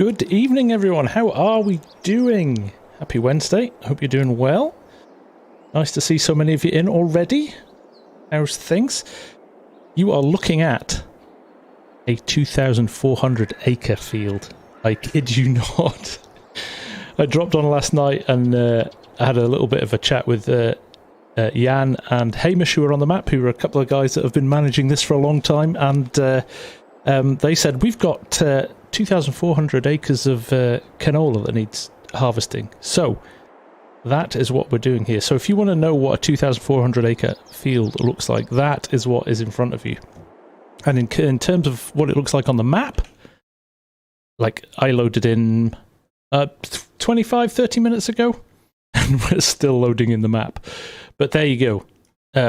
Good evening, everyone. How are we doing? Happy Wednesday. Hope you're doing well. Nice to see so many of you in already. How's things? You are looking at a 2,400 acre field. I kid you not. I dropped on last night and I had a little bit of a chat with Jan and Hamish, who are on the map, who are a couple of guys that have been managing this for a long time, and they said, we've got 2,400 acres of canola that needs harvesting. So that is what we're doing here. So if you want to know what a 2,400 acre field looks like, that is what is in front of you. And in terms of what it looks like on the map, like I loaded in 25, 30 minutes ago, and we're still loading in the map. But there you go.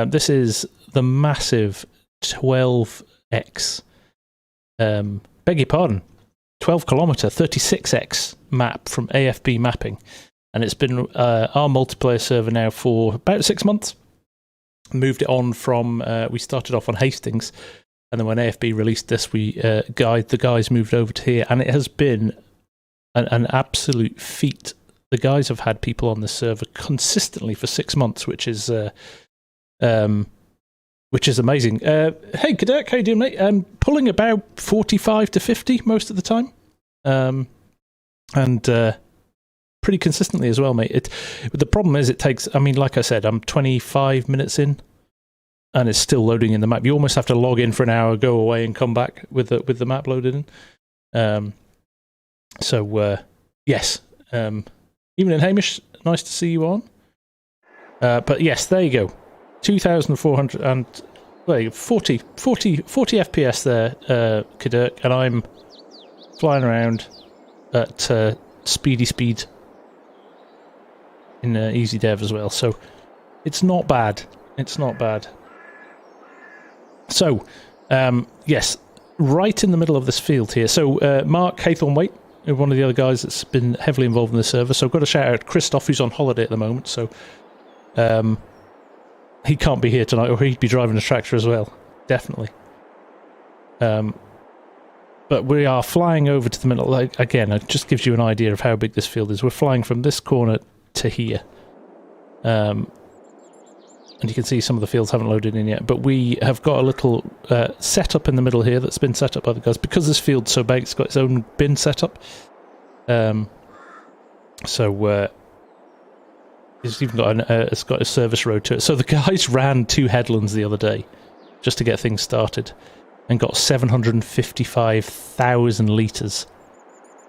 This is the massive 12x, beg your pardon, 12 kilometer 36x map from AFB Mapping. And it's been our multiplayer server now for about 6 months. Moved it on from, we started off on Hastings, and then when AFB released this, the guys moved over to here, and it has been an absolute feat. The guys have had people on this server consistently for 6 months, which is amazing. Hey, Cadet, how you doing, mate? I'm pulling about 45 to 50 most of the time, and pretty consistently as well, mate. The problem is it takes, I mean, like I said, I'm 25 minutes in, and it's still loading in the map. You almost have to log in for an hour, go away, and come back with the map loaded in. Yes. Evening, Hamish. Nice to see you on. But yes, there you go. 2,400 and 40 FPS there, Kadirk, and I'm flying around at speedy speed in easy dev as well. So it's not bad. It's not bad. So yes, right in the middle of this field here. So Mark Haythornwaite, one of the other guys that's been heavily involved in the server. So I've got to shout out Christoph, who's on holiday at the moment. So he can't be here tonight, or he'd be driving a tractor as well. Definitely. But we are flying over to the middle. Like, again, it just gives you an idea of how big this field is. We're flying from this corner to here. And you can see some of the fields haven't loaded in yet. But we have got a little setup in the middle here that's been set up by the guys. Because this field's so big, it's got its own bin setup. It's even got it's got a service road to it. So the guys ran 2 headlands the other day just to get things started, and got 755,000 litres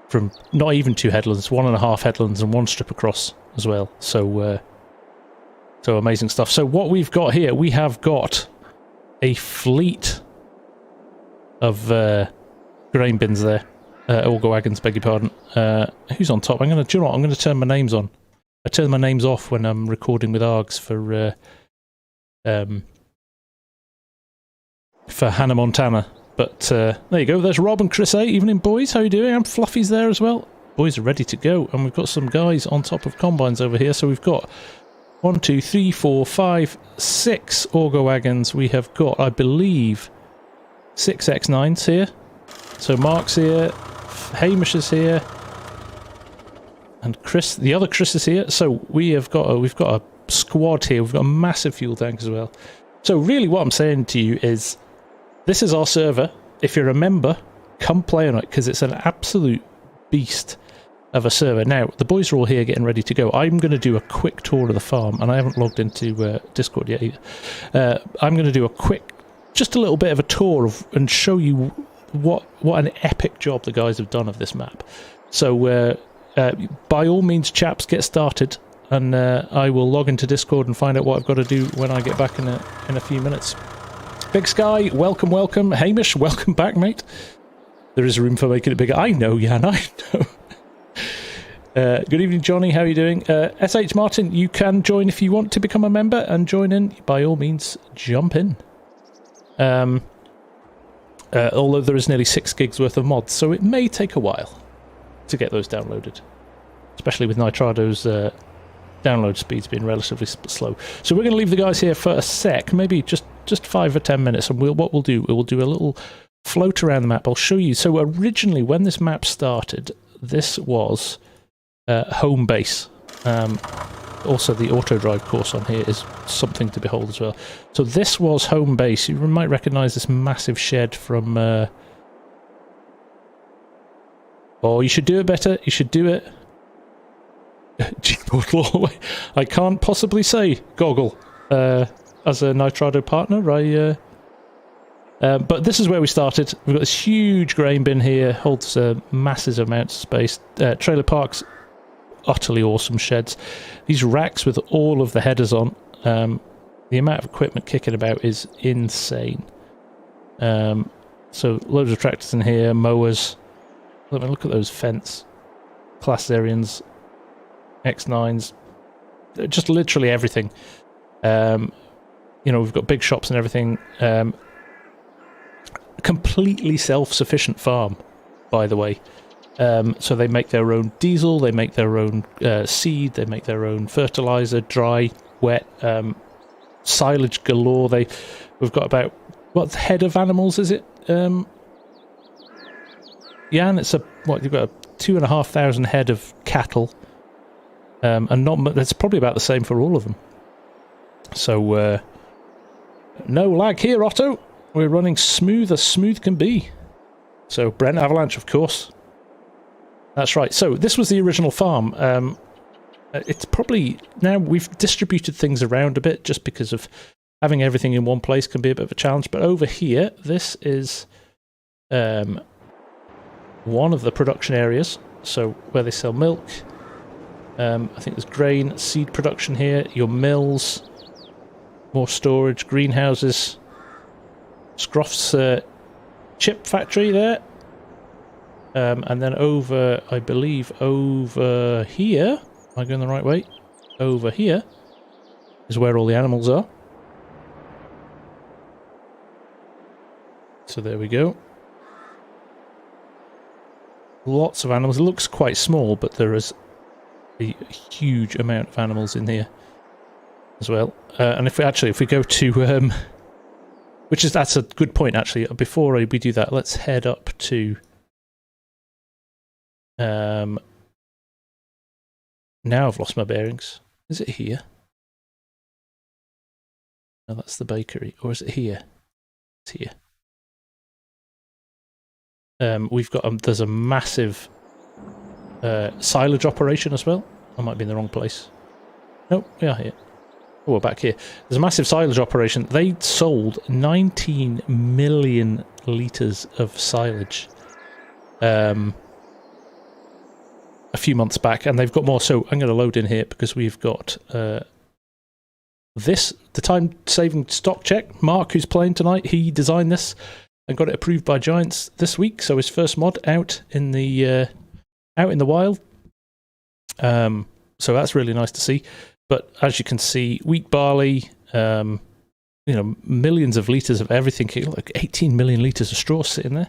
from not even 2 headlands, 1.5 headlands and 1 strip across as well. So amazing stuff. So what we've got here, we have got a fleet of grain bins there. Auger wagons, beg your pardon. Who's on top? Do you know what? I'm going to turn my names on. I turn my names off when I'm recording with ARGs for Hannah Montana. But there you go. There's Rob and Chris A. Evening, boys. How you doing? And Fluffy's there as well. Boys are ready to go. And we've got some guys on top of combines over here. So we've got 1, 2, 3, 4, 5, 6 auger wagons. We have got, I believe, 6 X9s here. So Mark's here. Hamish is here. And Chris, the other Chris is here. So we've got a squad here. We've got a massive fuel tank as well. So really what I'm saying to you is, this is our server. If you're a member, come play on it, because it's an absolute beast of a server. Now, the boys are all here getting ready to go. I'm going to do a quick tour of the farm, and I haven't logged into Discord yet either. I'm going to do just a little bit of a tour and show you what an epic job the guys have done of this map. So by all means, chaps, get started, and I will log into Discord and find out what I've got to do when I get back in a few minutes. Big Sky, welcome, welcome. Hamish, welcome back, mate. There is room for making it bigger. I know, Jan, I know. Good evening, Johnny. How are you doing? SH Martin, you can join if you want to become a member and join in. By all means, jump in. Although there is nearly 6 gigs worth of mods, so it may take a while to get those downloaded, especially with Nitrado's download speeds being relatively slow. So we're going to leave the guys here for a sec, maybe just 5 or 10 minutes, and we'll do a little float around the map. I'll show you. So originally, when this map started, this was home base. Also, the auto drive course on here is something to behold as well. So this was home base. You might recognise this massive shed from... Oh, you should do it better. You should do it. I can't possibly say Goggle as a Nitrado partner. But this is where we started. We've got this huge grain bin here. Holds massive amounts of space. Trailer parks. Utterly awesome sheds. These racks with all of the headers on. The amount of equipment kicking about is insane. So loads of tractors in here. Mowers. Let me look at those fence, Class Arians, X9s, just literally everything. You know, we've got big shops and everything. Completely self-sufficient farm, by the way. So they make their own diesel, they make their own seed, they make their own fertilizer, dry, wet, silage galore. We've got about, what head of animals is it? Yeah, and it's you've got 2,500 head of cattle, and that's probably about the same for all of them. So, no lag here, Otto. We're running smooth as smooth can be. So, Brent Avalanche, of course. That's right. So, this was the original farm. It's probably, now we've distributed things around a bit, just because of having everything in one place can be a bit of a challenge. But over here, this is... one of the production areas, so where they sell milk. I think there's grain, seed production here, your mills, more storage, greenhouses, Scruff's chip factory there, and then over, I believe, over here, am I going the right way? Over here is where all the animals are. So there we go. Lots of animals. It looks quite small, but there is a huge amount of animals in here as well. And if we go to, that's a good point actually. Before we do that, let's head up to. Now I've lost my bearings. Is it here? No, that's the bakery, or is it here? It's here. We've got there's a massive silage operation as well. I might be in the wrong place. Nope, we are here. Oh, we're back here. There's a massive silage operation. They sold 19 million litres of silage a few months back, and they've got more. So I'm going to load in here because we've got the time-saving stock check. Mark, who's playing tonight, he designed this and got it approved by Giants this week, so his first mod out in the wild. So that's really nice to see. But as you can see, wheat, barley, millions of litres of everything, like 18 million litres of straw sitting there,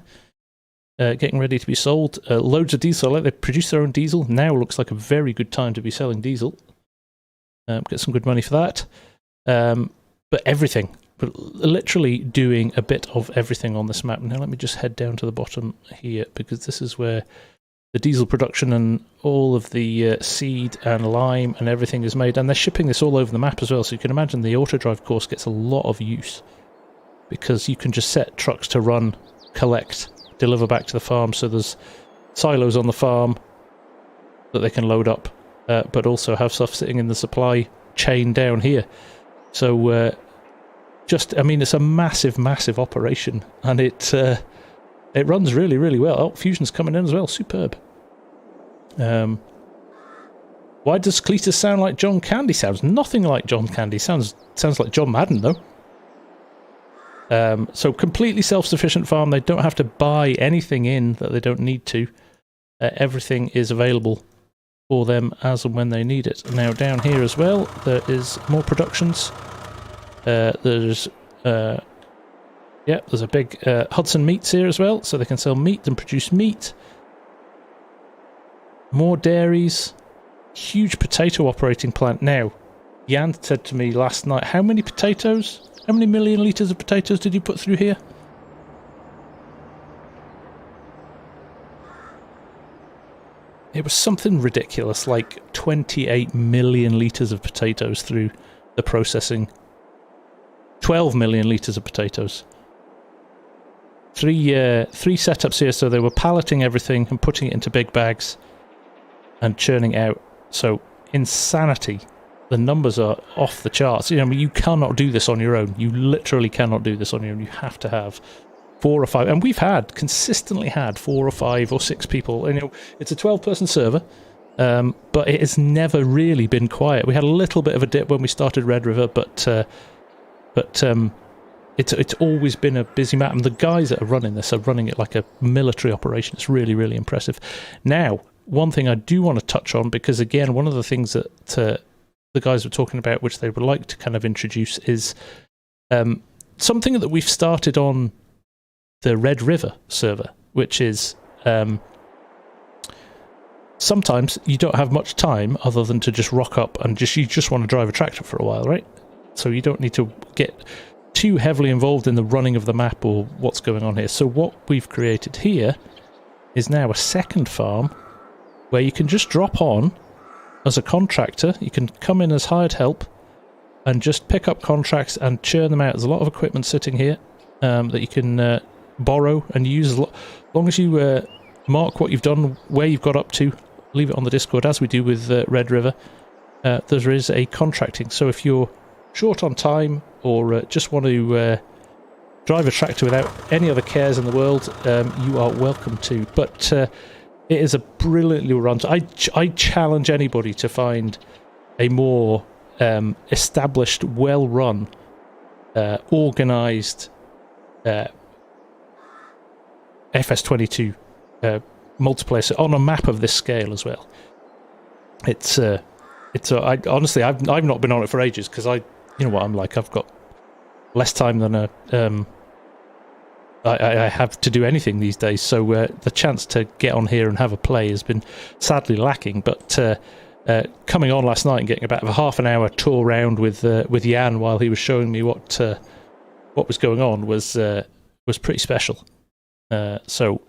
getting ready to be sold. Loads of diesel. Like they produce their own diesel. Now looks like a very good time to be selling diesel. Get some good money for that. But everything. But literally doing a bit of everything on this map. Now let me just head down to the bottom here, because this is where the diesel production and all of the seed and lime and everything is made. And they're shipping this all over the map as well, so you can imagine the auto drive course gets a lot of use, because you can just set trucks to run, collect, deliver back to the farm. So there's silos on the farm that they can load up, but also have stuff sitting in the supply chain down here. So it's a massive, massive operation, and it runs really, really well. Oh, Fusion's coming in as well. Superb. Why does Cletus sound like John Candy? Sounds nothing like John Candy. Sounds like John Madden, though. So completely self-sufficient farm. They don't have to buy anything in that they don't need to. Everything is available for them as and when they need it. Now down here as well, there is more productions. There's a big Hudson Meats here as well, so they can sell meat and produce meat. More dairies. Huge potato operating plant. Now, Jan said to me last night, how many million litres of potatoes did you put through here? It was something ridiculous, like 28 million litres of potatoes through the processing. 12 million litres of potatoes. Three setups here, so they were palleting everything and putting it into big bags and churning out. So, insanity. The numbers are off the charts. You know, I mean, you cannot do this on your own. You literally cannot do this on your own. You have to have 4 or 5, and we've consistently had 4 or 5 or 6 people. And, you know, it's a 12-person server, but it has never really been quiet. We had a little bit of a dip when we started Red River, but it's always been a busy map, and the guys that are running this are running it like a military operation. It's really, really impressive. Now, one thing I do want to touch on, because again, one of the things that the guys were talking about, which they would like to kind of introduce, is something that we've started on the Red River server, which is sometimes you don't have much time other than to just rock up and you just want to drive a tractor for a while, right? So you don't need to get too heavily involved in the running of the map or what's going on here. So what we've created here is now a second farm where you can just drop on as a contractor. You can come in as hired help and just pick up contracts and churn them out. There's a lot of equipment sitting here that you can borrow and use. As long as you mark what you've done, where you've got up to, leave it on the Discord, as we do with Red River. There is a contracting. So if you're short on time or just want to drive a tractor without any other cares in the world, you are welcome to. But it is a brilliantly run. I challenge anybody to find a more established, well-run, organised FS22 multiplayer on a map of this scale as well. Honestly, I've not been on it for ages because you know what I'm like. I've got less time than I have to do anything these days. So the chance to get on here and have a play has been sadly lacking. But coming on last night and getting about a half an hour tour round with Jan while he was showing me what was going on was pretty special. So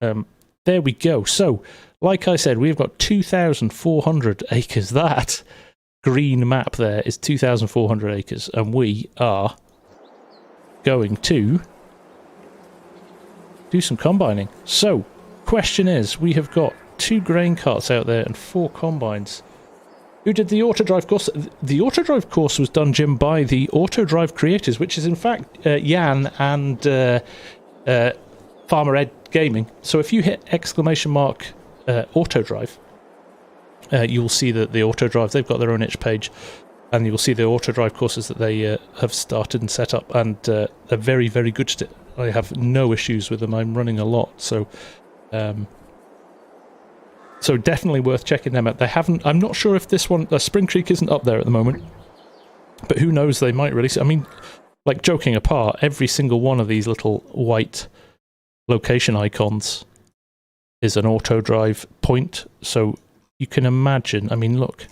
there we go. So, like I said, we've got 2,400 acres. That green map there is 2,400 acres, and we are going to do some combining. So, question is, we have got 2 grain carts out there and 4 combines. Who did the autodrive course? The autodrive course was done, Jim, by the autodrive creators, which is in fact Jan and Farmer Ed Gaming. So if you hit !autodrive, you'll see that the autodrive, they've got their own itch page, and you'll see the autodrive courses that they have started and set up, and they're very, very good at it. I have no issues with them. I'm running a lot, so so definitely worth checking them out. They haven't. I'm not sure if this one, Spring Creek, isn't up there at the moment, but who knows? They might release it. I mean, like, joking apart, every single one of these little white location icons is an auto drive point, so you can imagine, I mean, look,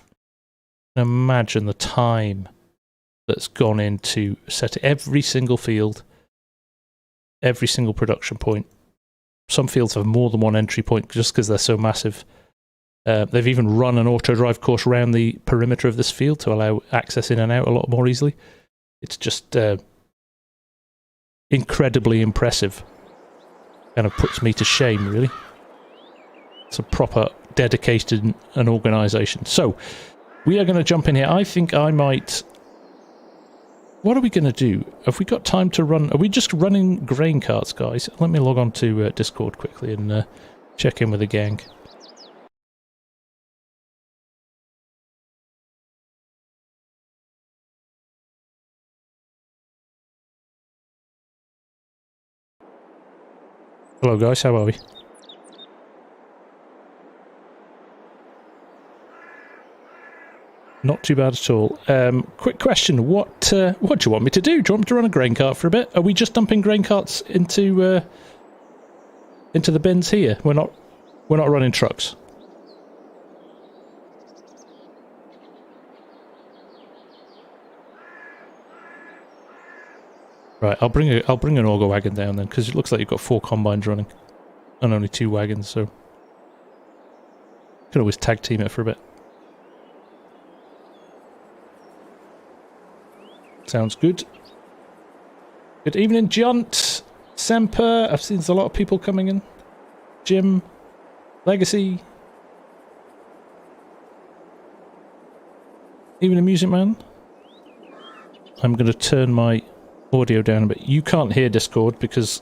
imagine the time that's gone into setting every single field, every single production point. Some fields have more than one entry point just because they're so massive. They've even run an auto drive course around the perimeter of this field to allow access in and out a lot more easily. It's just incredibly impressive. Kind of puts me to shame, really. It's a proper dedicated an organisation. So we are going to jump in here. I think I might. What are we going to do? Have we got time to run? Are we just running grain carts, guys? Let me log on to Discord quickly and check in with the gang. Hello guys, how are we? Not too bad at all. Quick question, what do you want me to do? Do you want me to run a grain cart for a bit? Are we just dumping grain carts into the bins here? We're not running trucks. Right, I'll bring an auger wagon down then, because it looks like you've got 4 combines running and only 2 wagons. So Could always tag team it for a bit. Sounds good. Good evening, Junt, Semper. I've seen there's a lot of people coming in. Jim, Legacy. Evening, Music Man. I'm going to turn my audio down a bit. You can't hear Discord because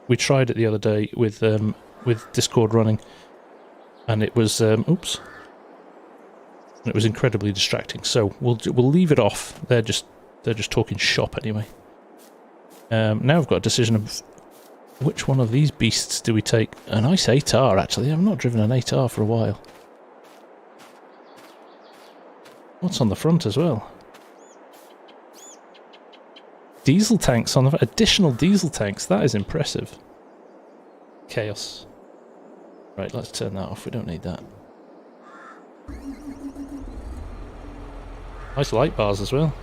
we tried it the other day with Discord running, and it was oops, and it was incredibly distracting. So we'll leave it off. They're just talking shop anyway. Now I've got a decision of which one of these beasts do we take. A nice 8R actually. I've not driven an 8R for a while. What's on the front as well? Diesel tanks on the additional diesel tanks. That is impressive. Chaos. Right, let's turn that off. We don't need that. Nice light bars as well.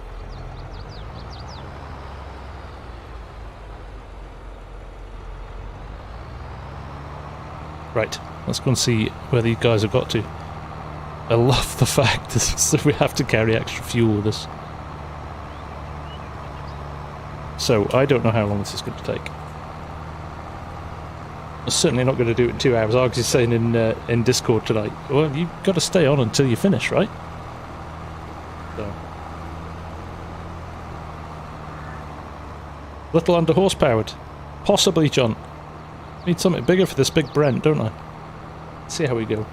Right, let's go and see where these guys have got to. I love the fact that we have to carry extra fuel with us. So, I don't know how long this is going to take. I'm certainly not going to do it in 2 hours. Args is saying in Discord tonight, well, you've got to stay on until you finish, right? So. Little under horsepowered. Possibly, John. Need something bigger for this big Brent, don't I? Let's see how we go.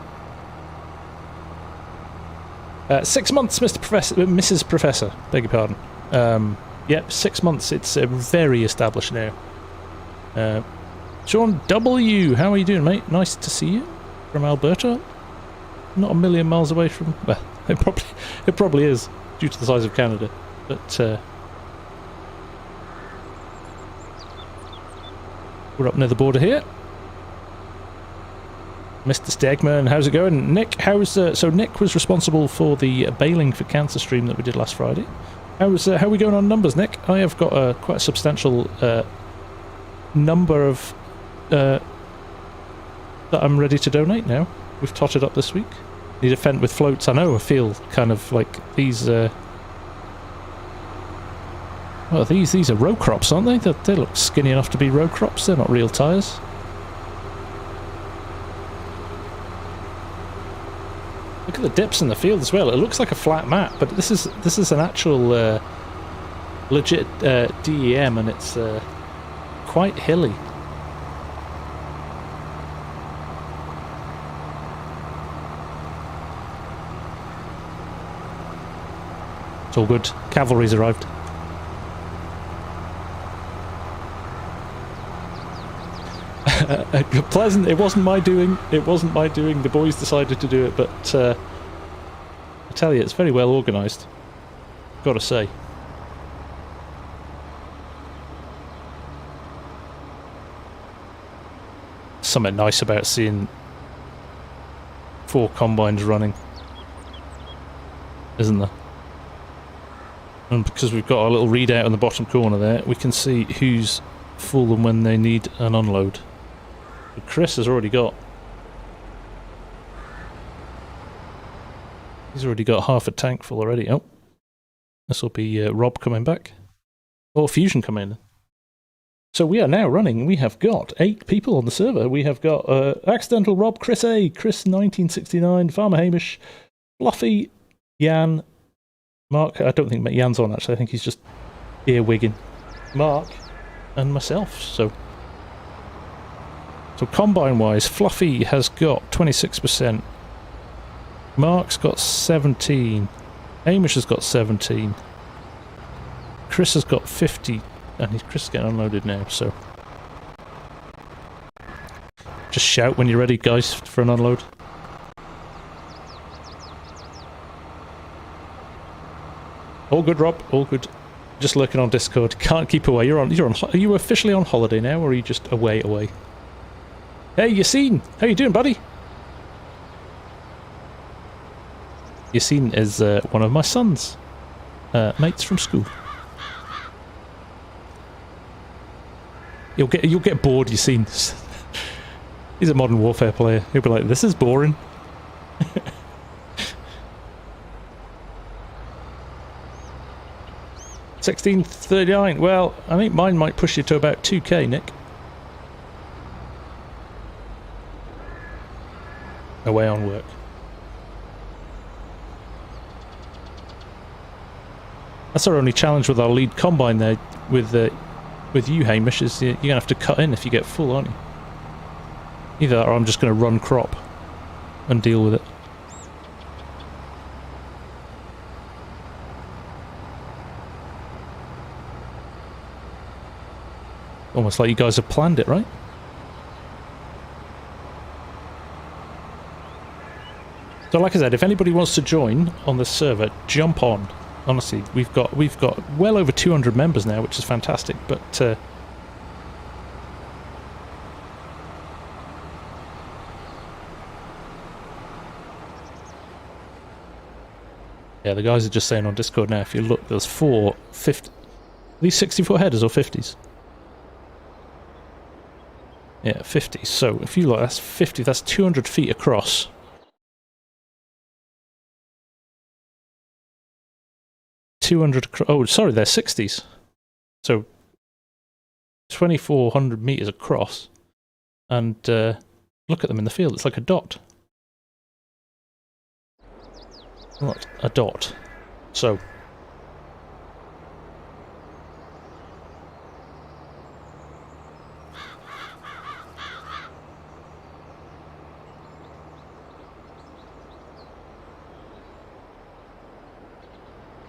6 months, Mrs. Professor. Beg your pardon. Yep, 6 months. It's very established now. Sean W, how are you doing, mate? Nice to see you from Alberta. Not a million miles away from. Well, it probably is due to the size of Canada, but we're up near the border here. Mr. Stegman, how's it going? Nick, how's so Nick was responsible for the Bailing for Cancer stream that we did last Friday. How are we going on numbers, Nick? I have got quite a substantial number of that I'm ready to donate now. We've totted up this week. Need a fent with floats. I know. I feel kind of like these. Well, these are row crops, aren't they? They look skinny enough to be row crops. They're not real tyres. Look at the dips in the field as well. It looks like a flat map, but this is an actual legit DEM, and it's quite hilly. It's all good. Cavalry's arrived. Pleasant. It wasn't my doing. It wasn't my doing. The boys decided to do it, but I tell you, it's very well organised. Got to say. Something nice about seeing 4 combines running, isn't there? And because we've got our little readout in the bottom corner there, we can see who's full and when they need an unload. But Chris has already got... He's already got half a tank full already. Oh. This will be Rob coming back. Or Fusion coming in. So we are now running. We have got 8 people on the server. We have got Accidental Rob, Chris A, Chris 1969, Farmer Hamish, Fluffy, Jan, Mark. I don't think Jan's on actually. I think he's just earwigging. Mark and myself. So combine wise, Fluffy has got 26%. Mark's got 17. Hamish has got 17. Chris has got 50. And Chris is getting unloaded now, so just shout when you're ready, guys, for an unload. All good, Rob. All good. Just lurking on Discord. Can't keep away. You're on. Are you officially on holiday now, or are you just away? Hey, Yassine. How you doing, buddy? Yassine is one of my sons' mates from school. You'll get bored, Yassine. He's a Modern Warfare player. He'll be like, this is boring. $16.39. Well, I think mine might push you to about 2k, Nick. Away on work. That's our only challenge with our lead combine there, with you, Hamish, is you're gonna have to cut in if you get full, aren't you? Either that or I'm just gonna run crop and deal with it. Almost like you guys have planned it, right? So like I said, if anybody wants to join on this server, jump on. Honestly, we've got well over 200 members now, which is fantastic, but yeah, the guys are just saying on Discord now, if you look, there's 50. Are these 64 headers or 50s? Yeah, 50. So if you look, that's 50, that's 200 feet across. Oh, sorry, they're 60s. So 2,400 meters across. And look at them in the field, it's like a dot. Not a dot. So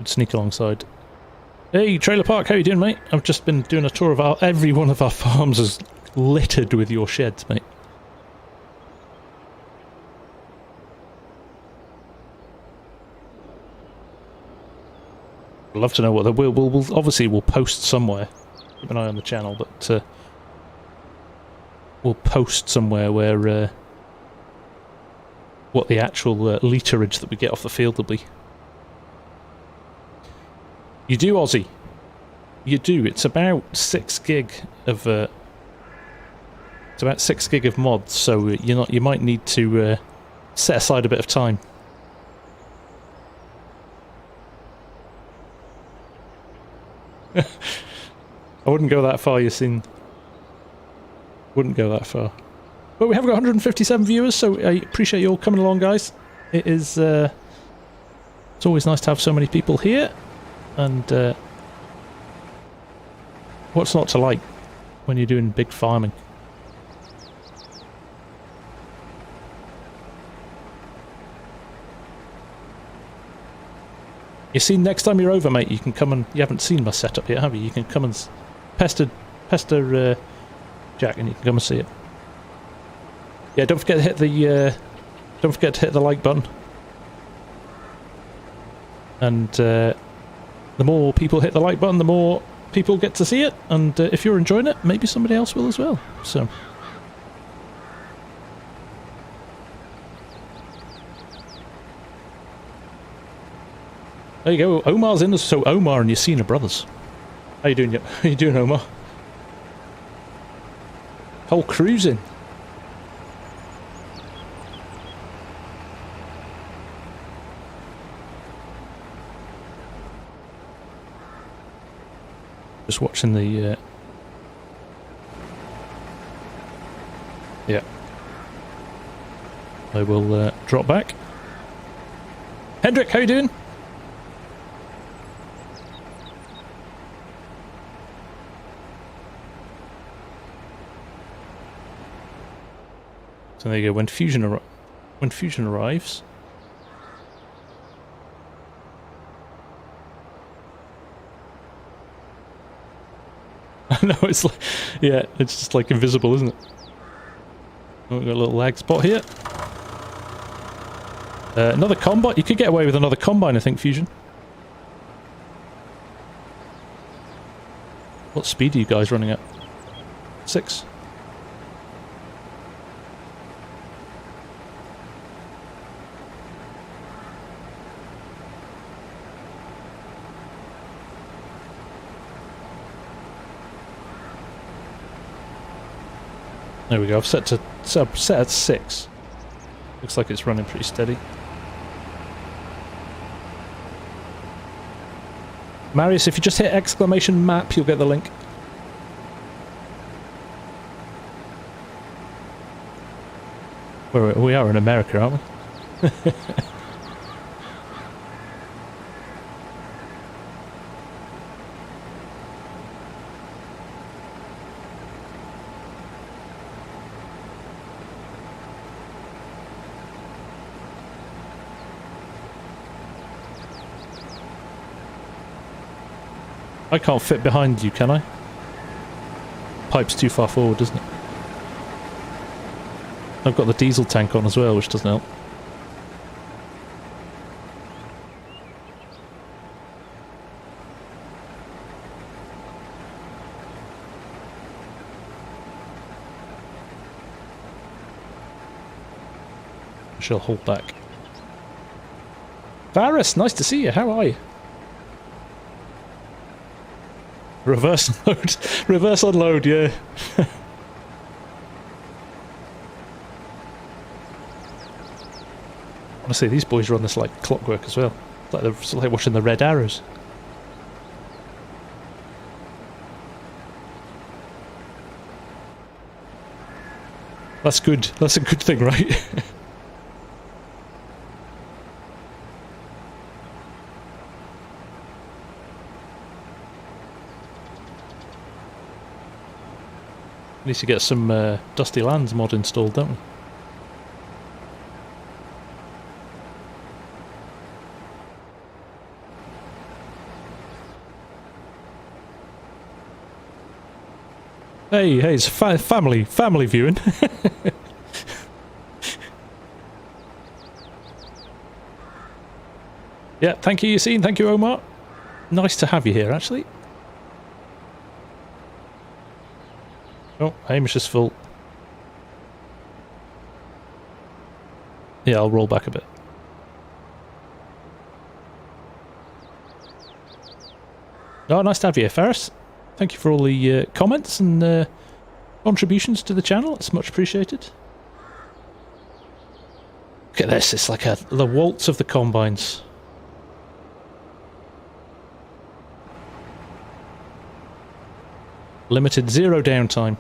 sneak alongside. Hey, Trailer Park, how you doing, mate? I've just been doing a tour of every one of our farms is littered with your sheds, mate. I'd love to know what the we'll obviously we'll post somewhere. Keep an eye on the channel, but we'll post somewhere where what the actual literage that we get off the field will be. You do, Aussie. You do. It's about 6 gig of it's about 6 gig of mods, so you might need to set aside a bit of time. I wouldn't go that far, you seen. Wouldn't go that far. But we have got 157 viewers, so I appreciate you all coming along, guys. It is it's always nice to have so many people here. And what's not to like when you're doing big farming? You see, next time you're over, mate, you can come and... You haven't seen my setup yet, have you? You can come and pester Jack, and you can come and see it. Yeah, don't forget to hit the like button. And the more people hit the like button, the more people get to see it, and if you're enjoying it, maybe somebody else will as well. So there you go. Omar's in this. So Omar and Yassina brothers. How you doing? How you doing, Omar? Whole crew's in. Just watching the yeah. I will drop back. Hendrik, how you doing? So there you go. When fusion arrives. No, it's like, yeah, it's just like invisible, isn't it? Oh, we've got a little lag spot here. Another combine. You could get away with another combine, I think, Fusion. What speed are you guys running at? 6? There we go. I've set at 6. Looks like it's running pretty steady. Marius, if you just hit exclamation map, you'll get the link. We are in America, aren't we? I can't fit behind you, can I? Pipe's too far forward, isn't it? I've got the diesel tank on as well, which doesn't help. I shall hold back. Varus, nice to see you. How are you? Reverse unload. Reverse unload, yeah. Honestly, these boys run this like clockwork as well. It's like watching the red arrows. That's good. That's a good thing, right? We need to get some Dusty Lands mod installed, don't we? Hey, it's family viewing. Yeah, thank you, Yassine. Thank you, Omar. Nice to have you here, actually. Oh, Hamish is full. Yeah, I'll roll back a bit. Oh, nice to have you here, Ferris. Thank you for all the comments and contributions to the channel. It's much appreciated. Look at this. It's like the waltz of the combines. Limited 0 downtime.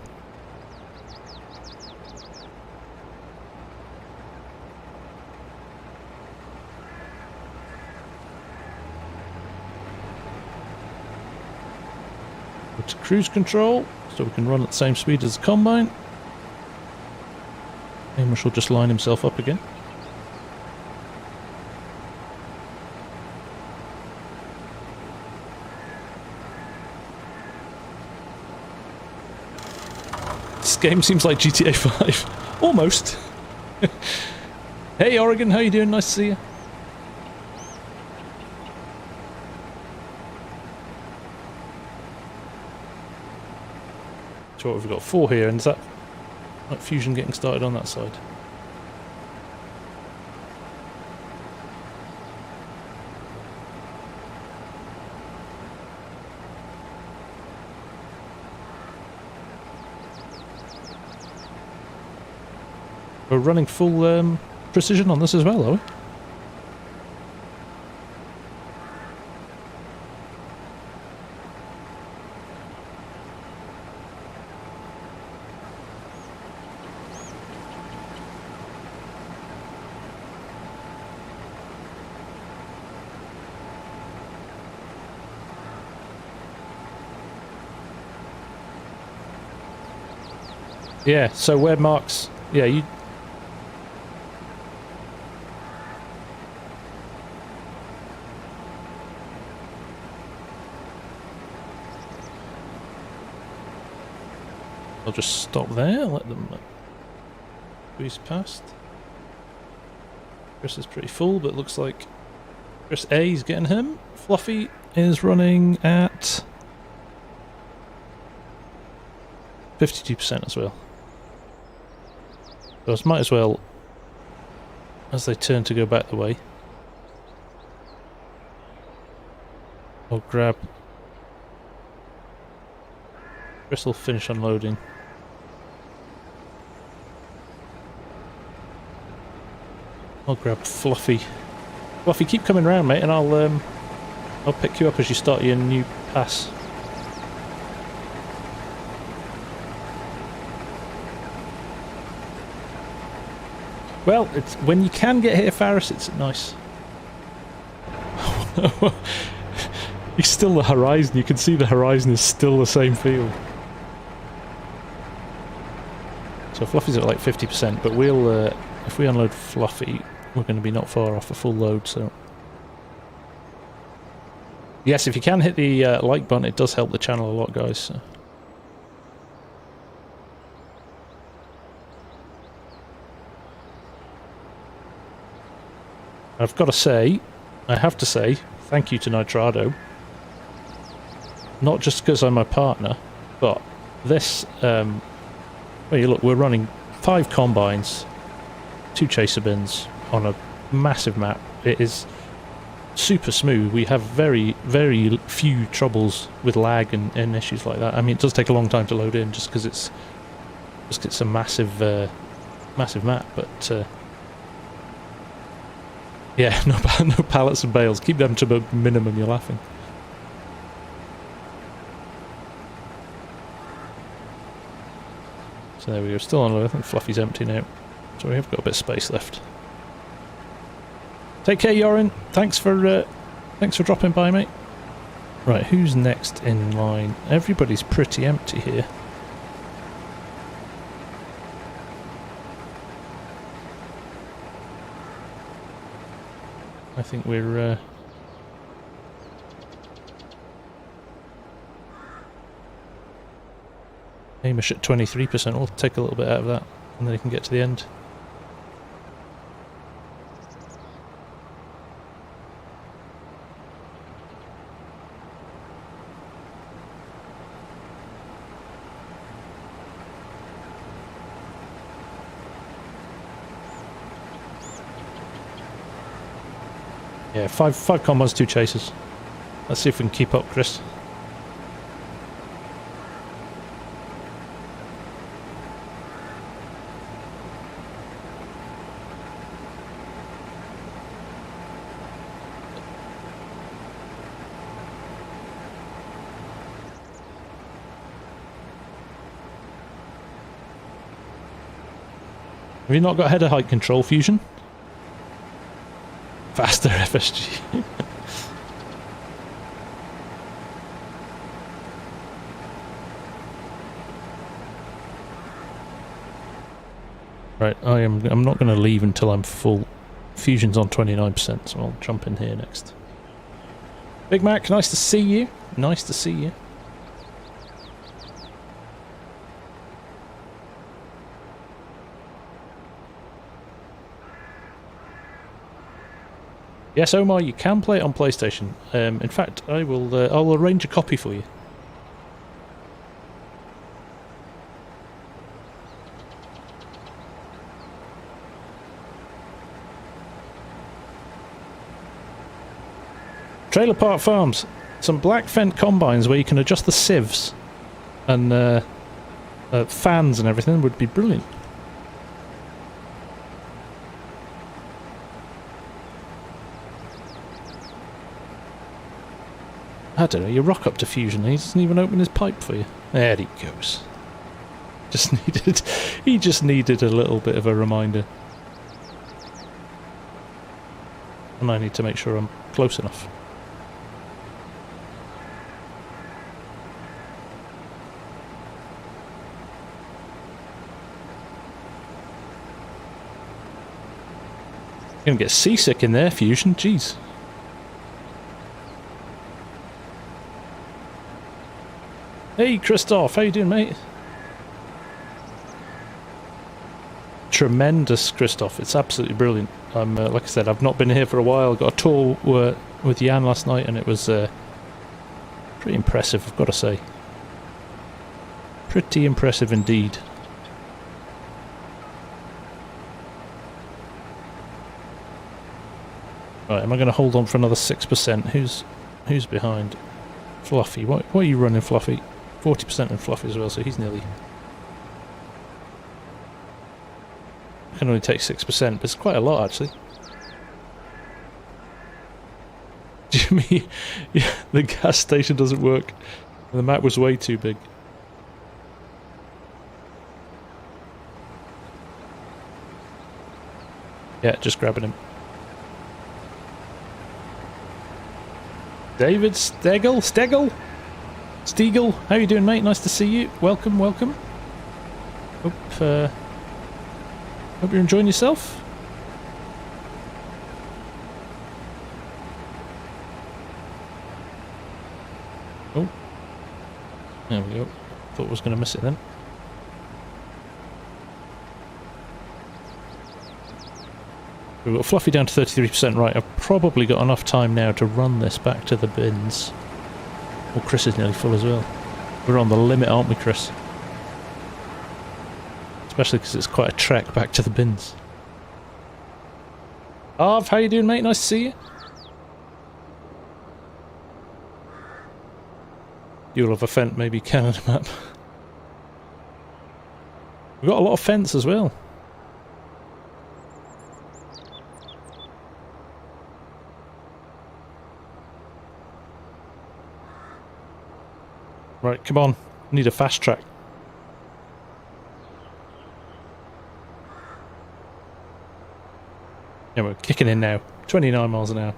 Go to cruise control, so we can run at the same speed as the combine. Hamish will just line himself up again. This game seems like GTA 5. Almost. Hey Oregon, how you doing? Nice to see you. So what, we've got 4 here, and is that like fusion getting started on that side? We're running full precision on this as well, are we? Yeah, so where Mark's... Yeah, you... I'll just stop there, let them squeeze past. Chris is pretty full, but looks like Chris A is getting him. Fluffy is running at 52% as well. So I might as well, as they turn to go back the way, I'll grab... Chris will finish unloading. I'll grab Fluffy. Fluffy, keep coming round, mate, and I'll pick you up as you start your new pass. Well, it's when you can get here, Faris, it's nice. It's still the horizon. You can see the horizon is still the same field. So Fluffy's at like 50%, but we'll, if we unload Fluffy, we're going to be not far off a full load, so... Yes, if you can hit the like button, it does help the channel a lot, guys. So. I've got to say, I have to say, thank you to Nitrado. Not just because I'm my partner, but this, well, you look, we're running 5 combines, 2 chaser bins on a massive map. It is super smooth. We have very, very few troubles with lag and issues like that. I mean, it does take a long time to load in just because it's a massive, massive map, but yeah, no pallets and bales. Keep them to the minimum, you're laughing. So there we go, still on load. I think Fluffy's empty now. So we have got a bit of space left. Take care, Yorin. Thanks for dropping by, mate. Right, who's next in line? Everybody's pretty empty here. I think we're Hamish at 23%. We'll take a little bit out of that, and then you can get to the end. Yeah, five combos, 2 chasers. Let's see if we can keep up, Chris. Have you not got header height control, Fusion? Faster FSG. Right, I'm not going to leave until I'm full. Fusion's on 29%, so I'll jump in here next. Big Mac, nice to see you. Nice to see you. Yes, Omar, you can play it on PlayStation. In fact, I'll arrange a copy for you. Trailer Park Farms. Some black Fendt combines where you can adjust the sieves and fans and everything would be brilliant. I don't know, you rock up to Fusion and he doesn't even open his pipe for you. There he goes. He just needed a little bit of a reminder. And I need to make sure I'm close enough. You're gonna get seasick in there, Fusion, jeez. Hey Christoph, how you doing, mate? Tremendous, Christoph. It's absolutely brilliant. I'm like I said, I've not been here for a while. Got a tour with Jan last night, and it was pretty impressive, I've got to say. Pretty impressive indeed. Right, am I going to hold on for another 6%? Who's behind? Fluffy. What are you running, Fluffy? 40% in Fluffy as well, so he's nearly... I can only take 6%, but it's quite a lot, actually. Jimmy, yeah, the gas station doesn't work. The map was way too big. Yeah, just grabbing him. David Stegel, how you doing, mate? Nice to see you. Welcome, welcome. Hope you're enjoying yourself. Oh, there we go. Thought I was going to miss it then. We've got Fluffy down to 33%. Right, I've probably got enough time now to run this back to the bins. Well, Chris is nearly full as well. We're on the limit, aren't we, Chris? Especially because it's quite a trek back to the bins. Arv, how you doing, mate? Nice to see you. You'll have a fence, maybe Canada map. We've got a lot of fence as well. Right, come on. Need a fast track. Yeah, we're kicking in now. 29 miles an hour.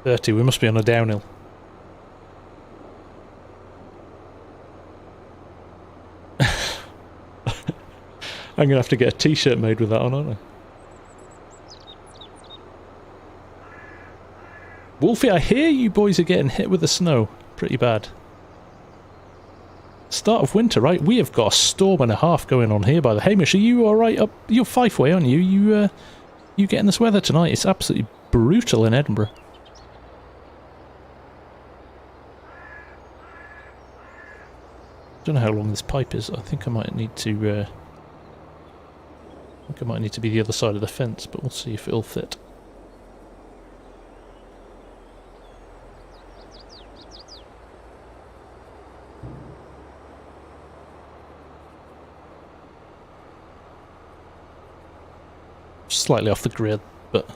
30, we must be on a downhill. I'm going to have to get a t-shirt made with that on, aren't I? Wolfie, I hear you boys are getting hit with the snow. Pretty bad. Start of winter, right? We have got a storm and a half going on here by the Hamish. Are you alright up? You're Fife way, aren't you? You getting this weather tonight? It's absolutely brutal in Edinburgh. Don't know how long this pipe is. I think I might need to be the other side of the fence, but we'll see if it'll fit. Slightly off the grid, but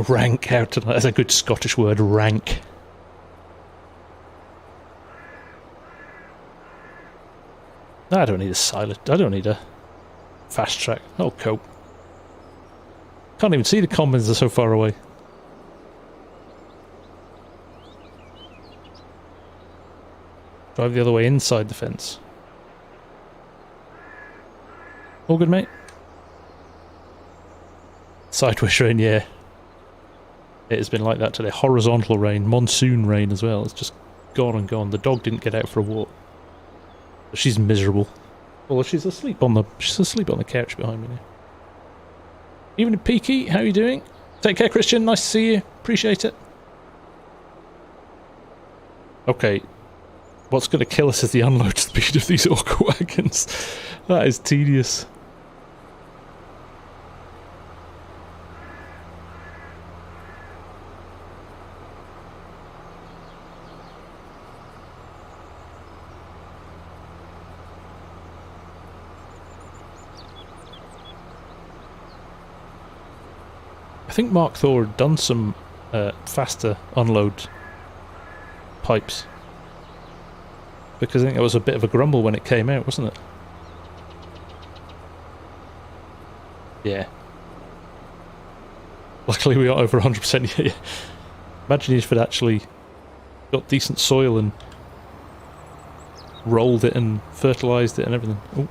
rank out tonight. That's a good Scottish word, rank. No, I don't need a silent. I don't need a fast track. Oh, cope. Can't even see the commons, they're so far away. Drive the other way inside the fence. All good, mate? Sideways rain, yeah. It has been like that today. Horizontal rain, monsoon rain as well. It's just gone and gone. The dog didn't get out for a walk. But she's miserable. Well, she's asleep on the couch behind me now. Evening, Peaky. How are you doing? Take care, Christian. Nice to see you. Appreciate it. Okay. What's going to kill us is the unload speed of these orca wagons. That is tedious. I think Mark Thor had done some faster unload pipes. Because I think it was a bit of a grumble when it came out, wasn't it? Yeah. Luckily we got over 100%. Yeah. Imagine if it actually got decent soil and rolled it and fertilised it and everything. Oh.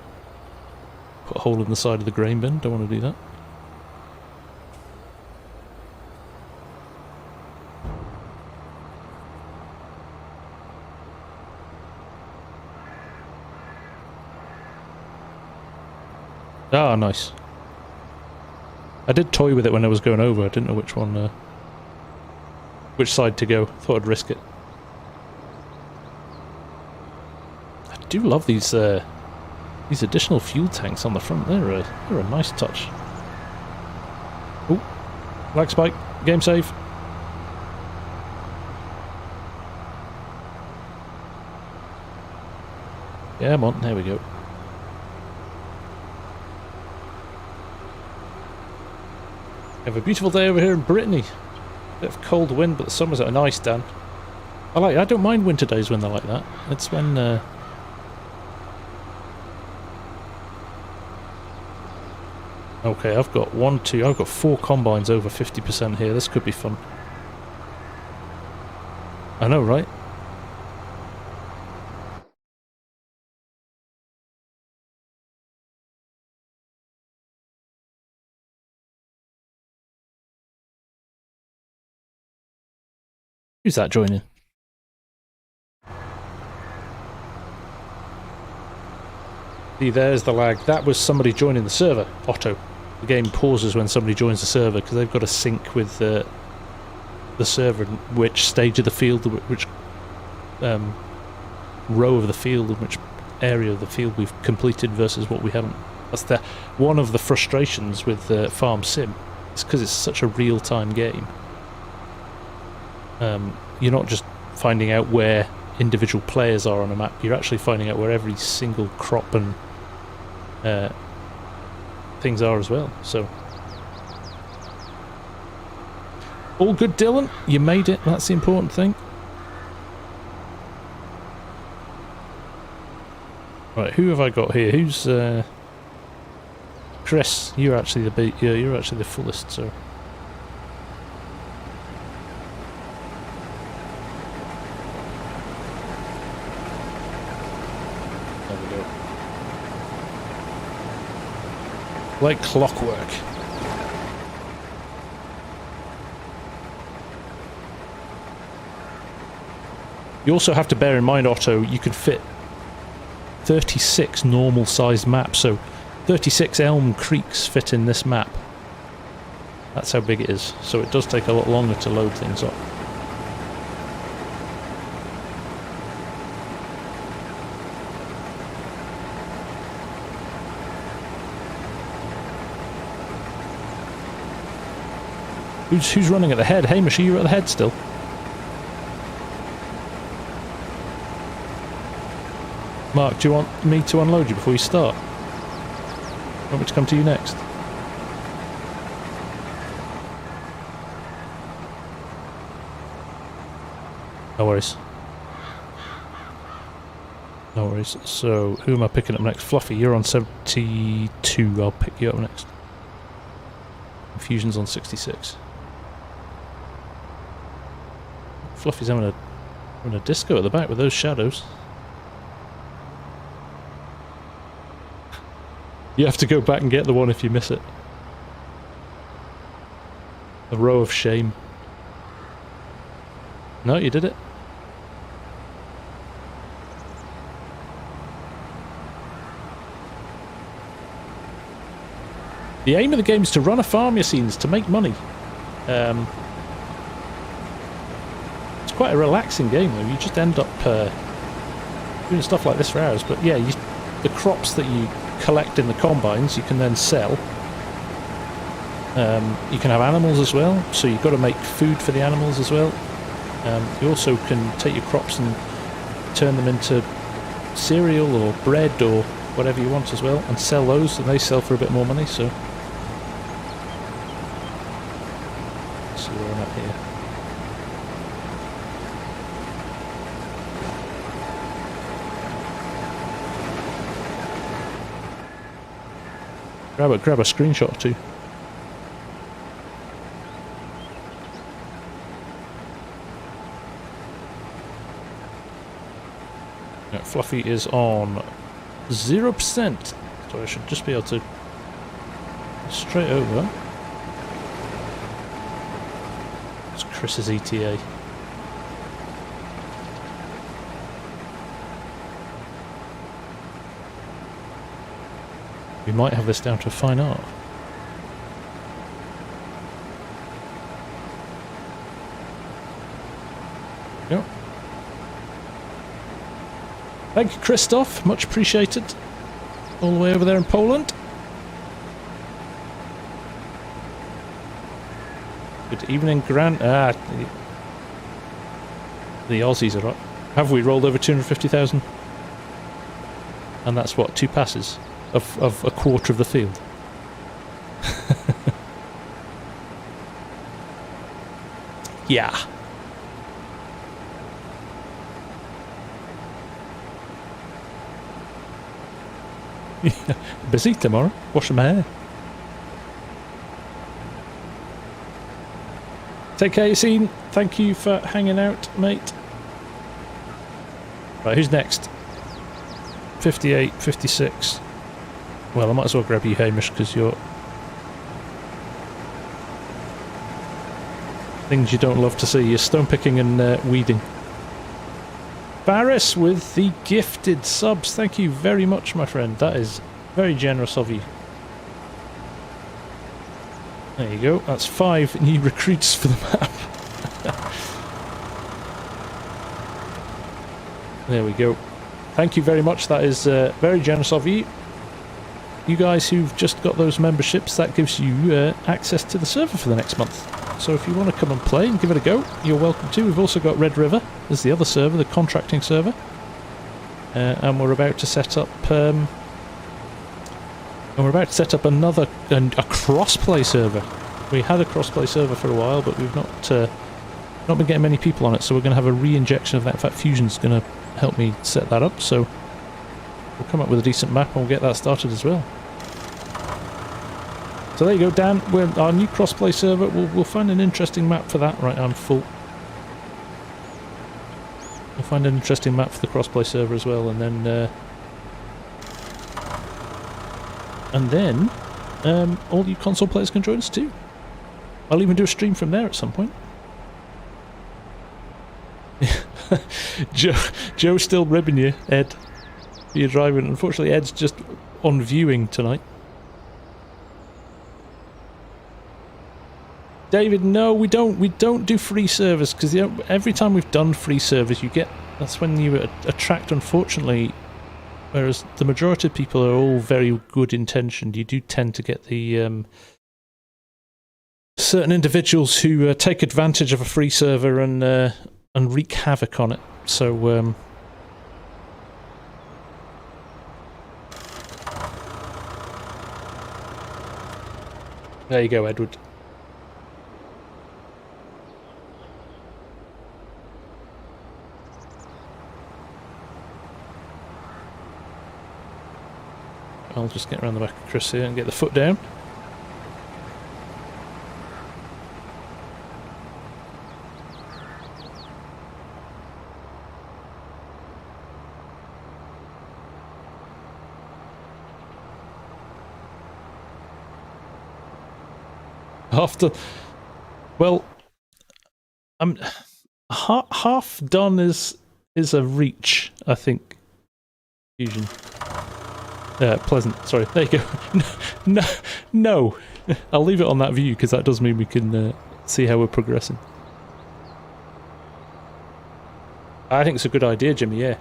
Put a hole in the side of the grain bin, don't want to do that. Ah, nice. I did toy with it when I was going over. I didn't know which one, which side to go. Thought I'd risk it. I do love these additional fuel tanks on the front. They're a nice touch. Oh, lag spike. Game save. Yeah, I'm on. There we go. We have a beautiful day over here in Brittany. Bit of cold wind, but the summer's out nice, Dan. I don't mind winter days when they're like that. It's when okay, I've got 4 combines over 50% here. This could be fun. I know, right? Who's that joining? See, there's the lag. That was somebody joining the server, Otto. The game pauses when somebody joins the server because they've got to sync with the server and which stage of the field, which row of the field, and which area of the field we've completed versus what we haven't. That's one of the frustrations with FarmSim. It's because it's such a real-time game. You're not just finding out where individual players are on a map, you're actually finding out where every single crop and things are as well. So all good, Dylan. You made it. That's the important thing. Right, who have I got here? Who's Chris? You're actually you're actually the fullest, so. Like clockwork. You also have to bear in mind, Otto, you could fit 36 normal sized maps, so 36 Elm Creeks fit in this map. That's how big it is, so it does take a lot longer to load things up. Who's running at the head? Hamish, are you at the head still? Mark, do you want me to unload you before you start? Want me to come to you next? No worries. No worries. So, who am I picking up next? Fluffy, you're on 72. I'll pick you up next. Fusion's on 66. Fluffy's having a disco at the back with those shadows. You have to go back and get the one if you miss it. A row of shame. No, you did it. The aim of the game is to run a farm, you scenes, to make money. It's quite a relaxing game though. You just end up doing stuff like this for hours. But yeah, the crops that you collect in the combines, you can then sell. You can have animals as well, so you've got to make food for the animals as well. You also can take your crops and turn them into cereal or bread or whatever you want as well, and sell those, and they sell for a bit more money. So let's see where I'm at here. Grab a screenshot or two. Yeah, Fluffy is on 0%. So I should just be able to straight over. It's Chris's ETA. We might have this down to a fine art. Yep. Thank you, Christoph. Much appreciated. All the way over there in Poland. Good evening, Grant. The Aussies are up. Have we rolled over 250,000? And that's what, 2 passes of a quarter of the field. Yeah. Busy tomorrow. Washing my hair. Take care, Yassine. Thank you for hanging out, mate. Right, who's next? 58, 56. Well, I might as well grab you, Hamish, because you're... things you don't love to see. You're stone picking and weeding. Barris with the gifted subs. Thank you very much, my friend. That is very generous of you. There you go. That's 5 new recruits for the map. There we go. Thank you very much. That is very generous of you. You guys who've just got those memberships, that gives you access to the server for the next month. So if you want to come and play and give it a go, you're welcome to. We've also got Red River as the other server, the contracting server. And we're about to set up another a cross-play server. We had a cross-play server for a while, but we've not been getting many people on it, so we're going to have a re-injection of that. In fact, Fusion's going to help me set that up, so we'll come up with a decent map and we'll get that started as well. So there you go, Dan. Our new cross-play server. We'll find an interesting map for that. Right, I'm full. We'll find an interesting map for the cross-play server as well, and then all you console players can join us too. I'll even do a stream from there at some point. Joe's still ribbing you, Ed. You're driving. Unfortunately, Ed's just on viewing tonight. David, no, we don't do free servers, because every time we've done free servers, that's when you attract, unfortunately, whereas the majority of people are all very good intentioned, you do tend to get the certain individuals who take advantage of a free server and wreak havoc on it. So there you go, Edward. I'll just get around the back of Chris here and get the foot down. Well, I'm half done is a reach, I think. Fusion. Pleasant, sorry, there you go. No. I'll leave it on that view, because that does mean we can see how we're progressing. I think it's a good idea, Jimmy, yeah.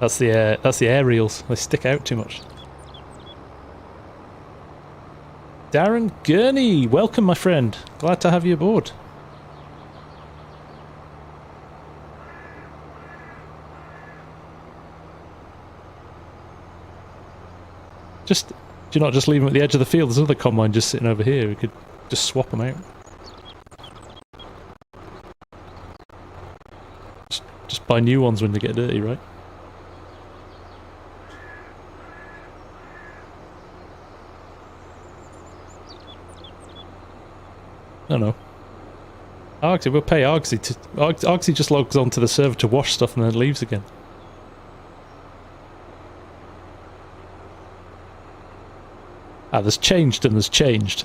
That's the aerials. They stick out too much. Darren Gurney, welcome, my friend. Glad to have you aboard. Do you not just leave them at the edge of the field? There's another combine just sitting over here. We could just swap them out. Just buy new ones when they get dirty, right? No. Argsy, we'll pay Argsy to... Argsy just logs onto the server to wash stuff and then leaves again. Ah, there's changed and there's changed.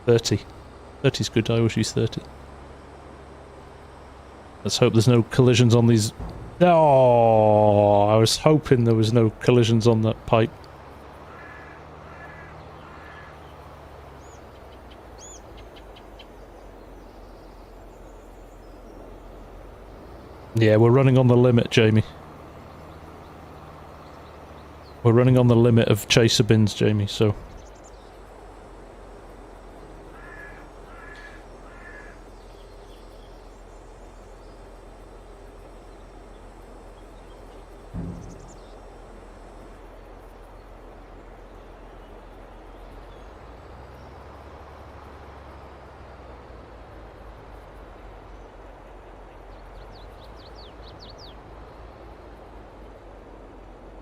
$30. 30's good, I always use 30. Let's hope there's no collisions on these... Oh, I was hoping there was no collisions on that pipe. Yeah, we're running on the limit, Jamie. We're running on the limit of chaser bins, Jamie, so...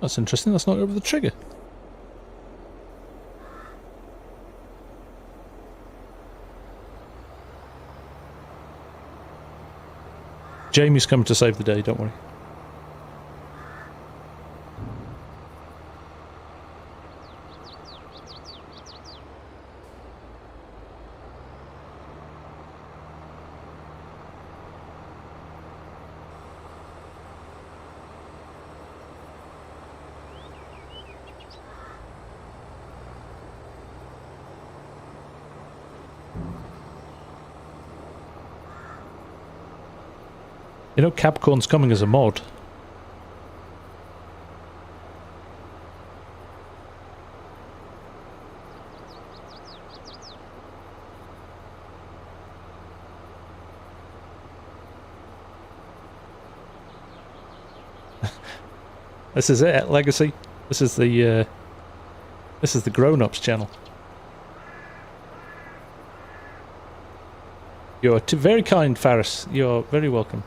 That's interesting, that's not over the trigger. Jamie's coming to save the day, don't worry. You know, Capcorn's coming as a mod. This is it, Legacy. This is the grown-ups channel. You're very kind, Faris. You're very welcome.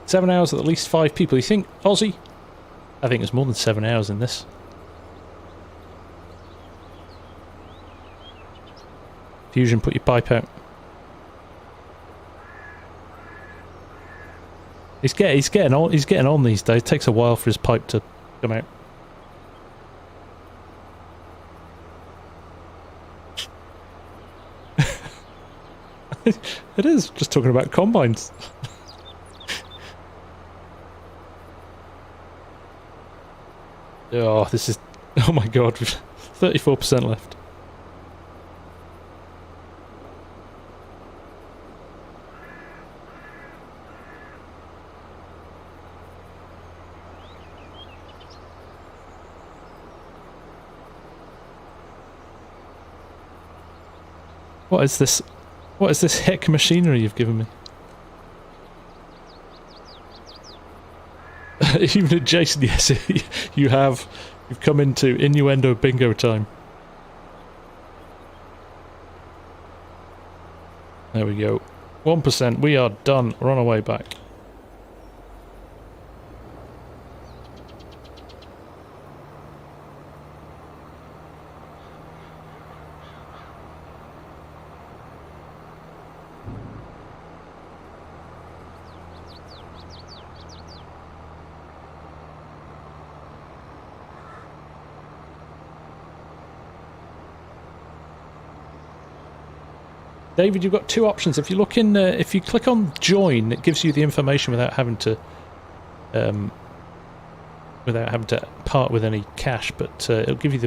7 hours with at least 5 people. You think, Aussie? I think it's more than 7 hours in this. Fusion, put your pipe out. He's getting on these days. It takes a while for his pipe to come out. It is just talking about combines. Oh, this is... Oh my god, 34% left. What is this? What is this heck machinery you've given me? Even Jason, yes, you've come into innuendo bingo time. There we go. 1%, we are done. We're on our way back. David, you've got two options. If you look in, if you click on join, it gives you the information without having to part with any cash. But it'll give you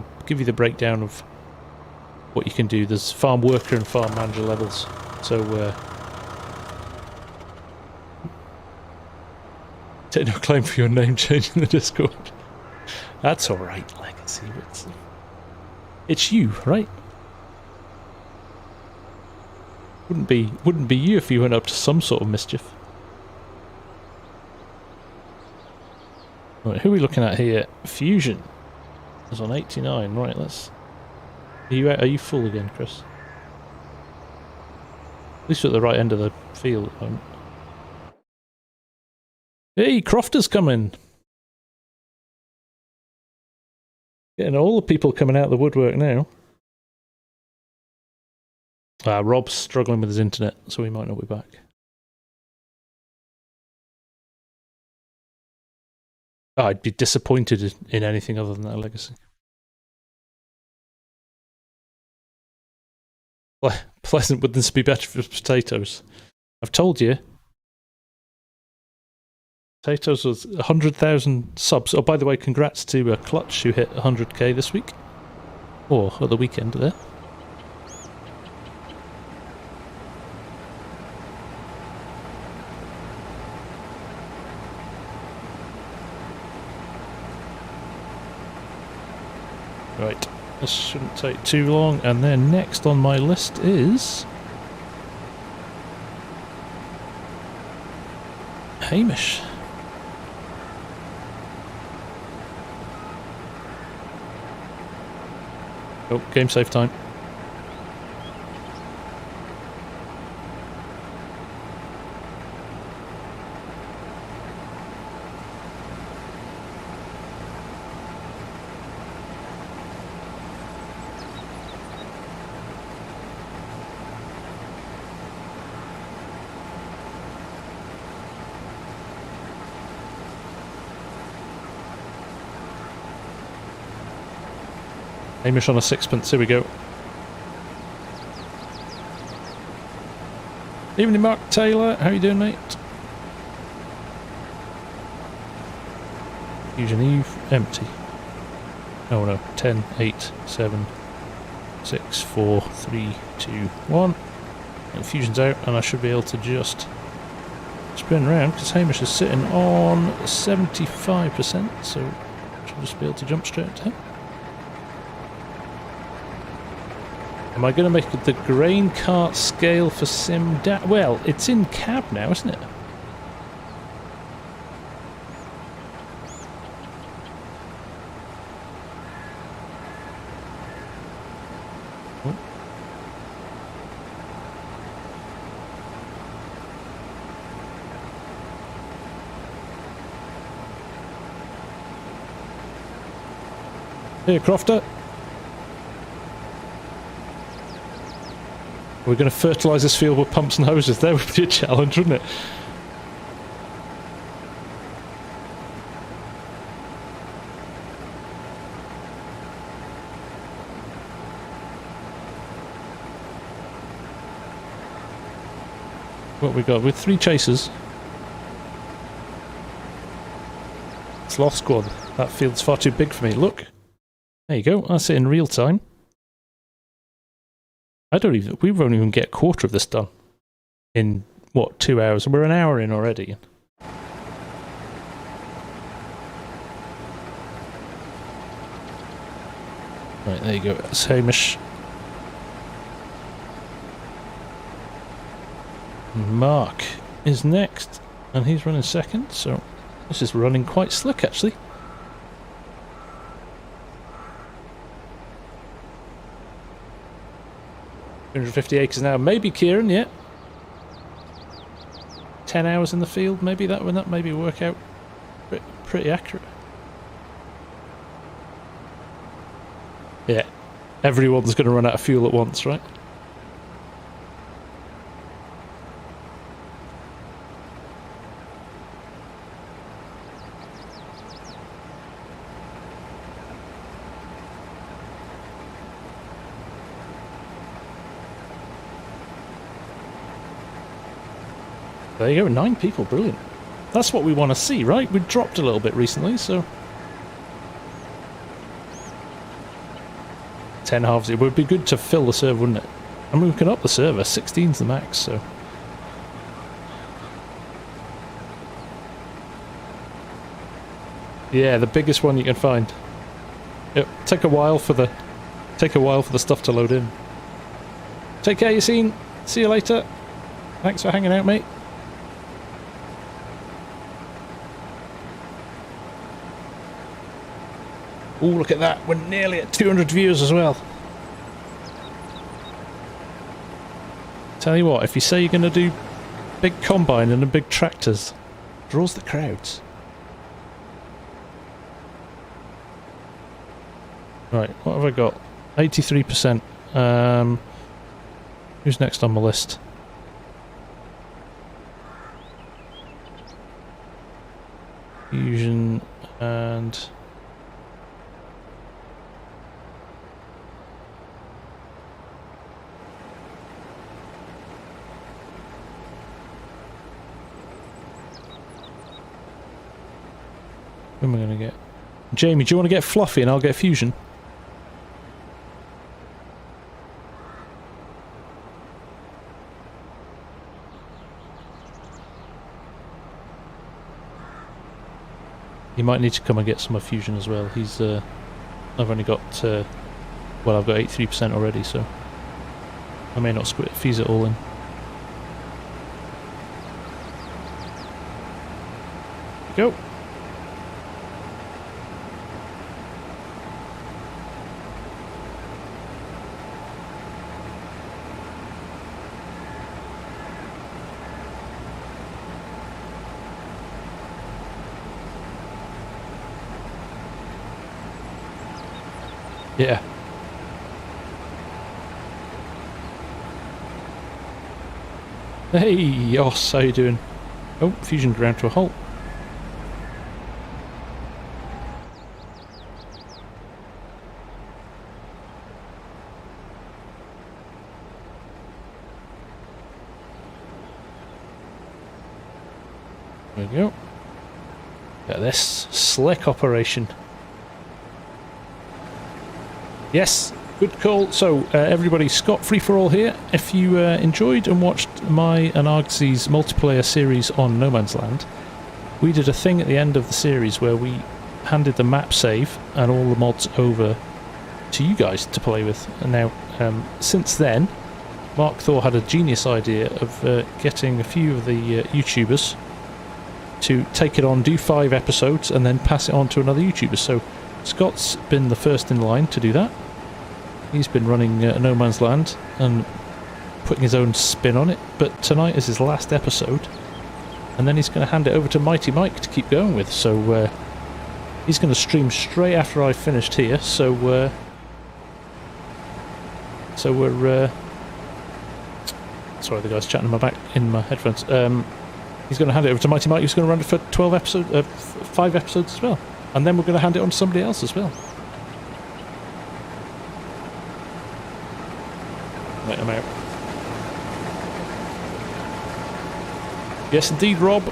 the breakdown of what you can do. There's farm worker and farm manager levels. So take no claim for your name change in the Discord. That's all right, Legacy. It's you, right? Wouldn't be you if you went up to some sort of mischief. Right, who are we looking at here? Fusion is on 89. Right, let's. Are you full again, Chris? At least we're at the right end of the field at the moment. Hey, Crofter's coming. Getting all the people coming out of the woodwork now. Rob's struggling with his internet, so he might not be back. I'd be disappointed in anything other than that Legacy. Pleasant, would this be better for potatoes? I've told you. Potatoes was 100,000 subs. Oh, by the way, congrats to Clutch, who hit 100k this week. Or at the weekend there. Right, this shouldn't take too long, and then next on my list is Hamish. Oh, game save time. Hamish on a sixpence, here we go. Evening Mark Taylor, how you doing mate? Fusion Eve, empty. Oh no, 10, 8, 7, 6, 4, 3, 2, 1. And Fusion's out and I should be able to just spin around because Hamish is sitting on 75%, so I should just be able to jump straight to him. Am I going to make the grain cart scale for Sim down? Well, it's in cab now, isn't it? Oh. Here, Crofter. We're going to fertilise this field with pumps and hoses. That would be a challenge, wouldn't it? What we got? With 3 chasers. Sloth Squad. That field's far too big for me. Look. There you go. That's it in real time. We won't even get a quarter of this done in, what, 2 hours? We're an hour in already. Right, there you go. That's Hamish. Mark is next, and he's running second, so this is running quite slick, actually. 250 acres now. Maybe Kieran, yeah. 10 hours in the field, maybe that would maybe work out pretty accurate. Yeah, everyone's going to run out of fuel at once, right? There you go, 9 people, brilliant. That's what we want to see, right? We've dropped a little bit recently, so... 10 halves, it would be good to fill the server, wouldn't it? I mean, we can up the server, 16's the max, so... Yeah, the biggest one you can find. It'll take a while for the stuff to load in. Take care, Yassine. See you later. Thanks for hanging out, mate. Oh, look at that. We're nearly at 200 views as well. Tell you what, if you say you're going to do big combine and the big tractors, draws the crowds. Right, what have I got? 83%. Who's next on my list? Fusion and... Who am I going to get? Jamie, do you want to get Fluffy and I'll get Fusion? He might need to come and get some of Fusion as well. He's I've only got, well, I've got 83% already, so I may not fuse it all in. Go. Yeah. Hey, Yoss, how you doing? Oh, fusion ground to a halt. There we go. Look at this slick operation. Yes, good call. So, everybody, Scott Free For All here. If you enjoyed and watched my and Argsy's multiplayer series on No Man's Land, we did a thing at the end of the series where we handed the map save and all the mods over to you guys to play with. And now, since then, Mark Thor had a genius idea of getting a few of the YouTubers to take it on, do 5 episodes, and then pass it on to another YouTuber. So Scott's been the first in line to do that. He's been running No Man's Land and putting his own spin on it, but tonight is his last episode, and then he's going to hand it over to Mighty Mike to keep going with. So he's going to stream straight after I've finished here. So we're sorry, the guy's chatting in my back in my headphones. He's going to hand it over to Mighty Mike, who's going to run it for 5 episodes as well. And then we're going to hand it on to somebody else as well. Right, I'm out. Yes, indeed, Rob.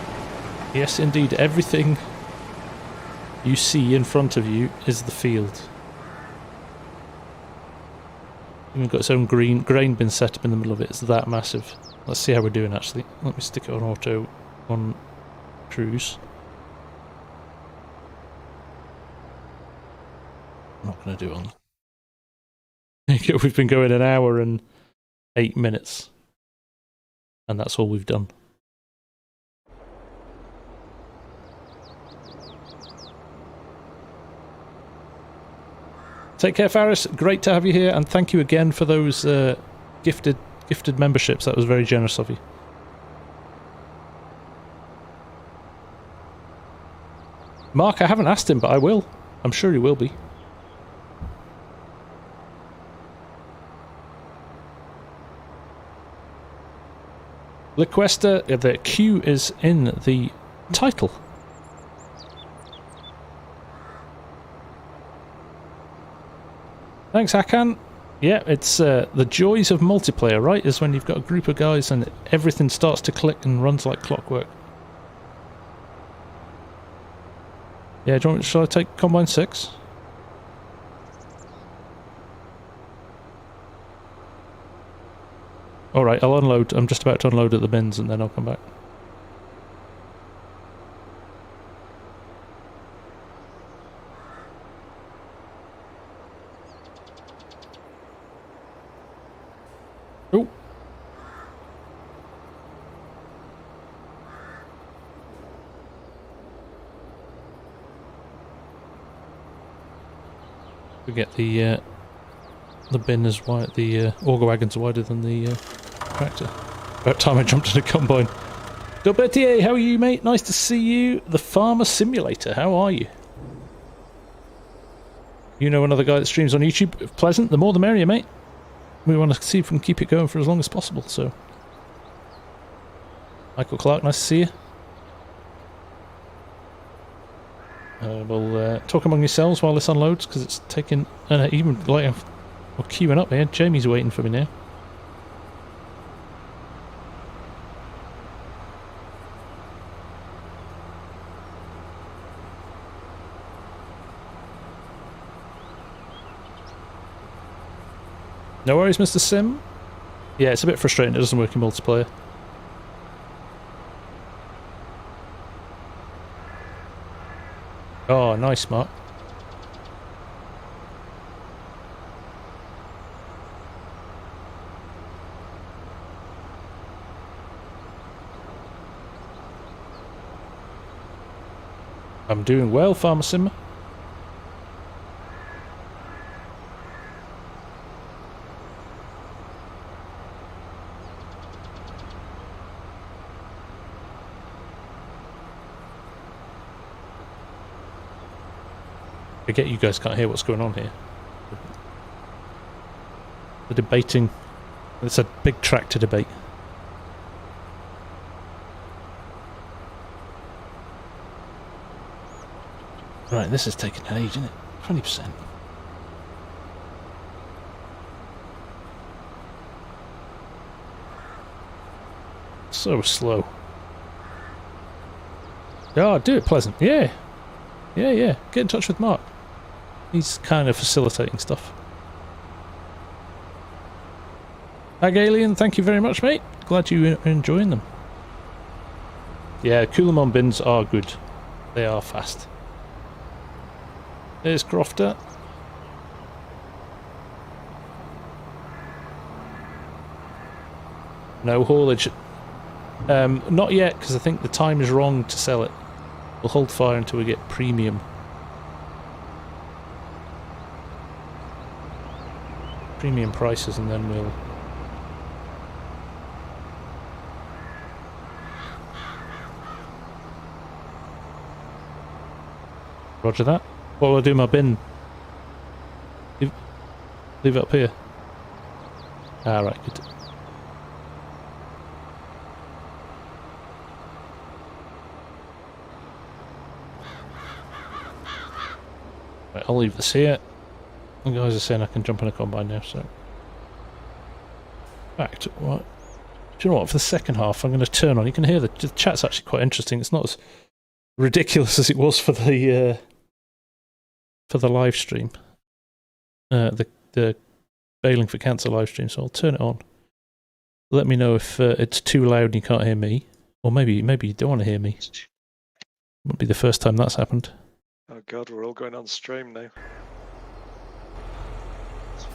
Yes, indeed. Everything you see in front of you is the field. Even got its own grain bin set up in the middle of it. It's that massive. Let's see how we're doing, actually. Let me stick it on auto on cruise. I'm not going to do it on. We've been going an hour and 8 minutes, and that's all we've done. Take care, Faris. Great to have you here, and thank you again for those gifted memberships. That was very generous of you. Mark, I haven't asked him, but I will. I'm sure he will be. Liquesta, the Q is in the title. Thanks, Hakan. Yeah, it's the joys of multiplayer, right? Is when you've got a group of guys and everything starts to click and runs like clockwork. Yeah, shall I take Combine 6? Alright, I'll unload. I'm just about to unload at the bins and then I'll come back. Oh! We get the bin is wide, the auger wagon's wider than the tractor. About time I jumped in a combine. Dobetier, how are you, mate? Nice to see you. The Farmer Simulator, how are you? You know another guy that streams on YouTube? Pleasant, the more the merrier, mate. We want to see if we can keep it going for as long as possible, so... Michael Clark, nice to see you. We'll talk among yourselves while this unloads, because it's taking... even like we're queuing up here. Jamie's waiting for me now. No worries, Mr. Sim. Yeah, it's a bit frustrating. It doesn't work in multiplayer. Oh, nice, Mark. I'm doing well, FarmSim. I get you guys can't hear what's going on here. The debating. It's a big tractor debate. Right, this is taking an age, isn't it? 20%. So slow. Oh, do it, Pleasant. Yeah. Yeah. Get in touch with Mark. He's kind of facilitating stuff. Ag Alien, thank you very much, mate. Glad you are enjoying them. Yeah, Coolamon bins are good. They are fast. There's Crofter. No haulage. Not yet, because I think the time is wrong to sell it. We'll hold fire until we get premium. Premium prices, and then we'll... Roger that. What will I do in my bin? Leave it up here. Ah, right, good. Right, I'll leave this here. The guys are saying I can jump in a combine now, so... Back to what? Do you know what? For the second half, I'm going to turn on. You can hear the chat's actually quite interesting. It's not as ridiculous as it was for the live stream. The Bailing for Cancer live stream, so I'll turn it on. Let me know if it's too loud and you can't hear me. Or maybe you don't want to hear me. Won't be the first time that's happened. Oh god, we're all going on stream now.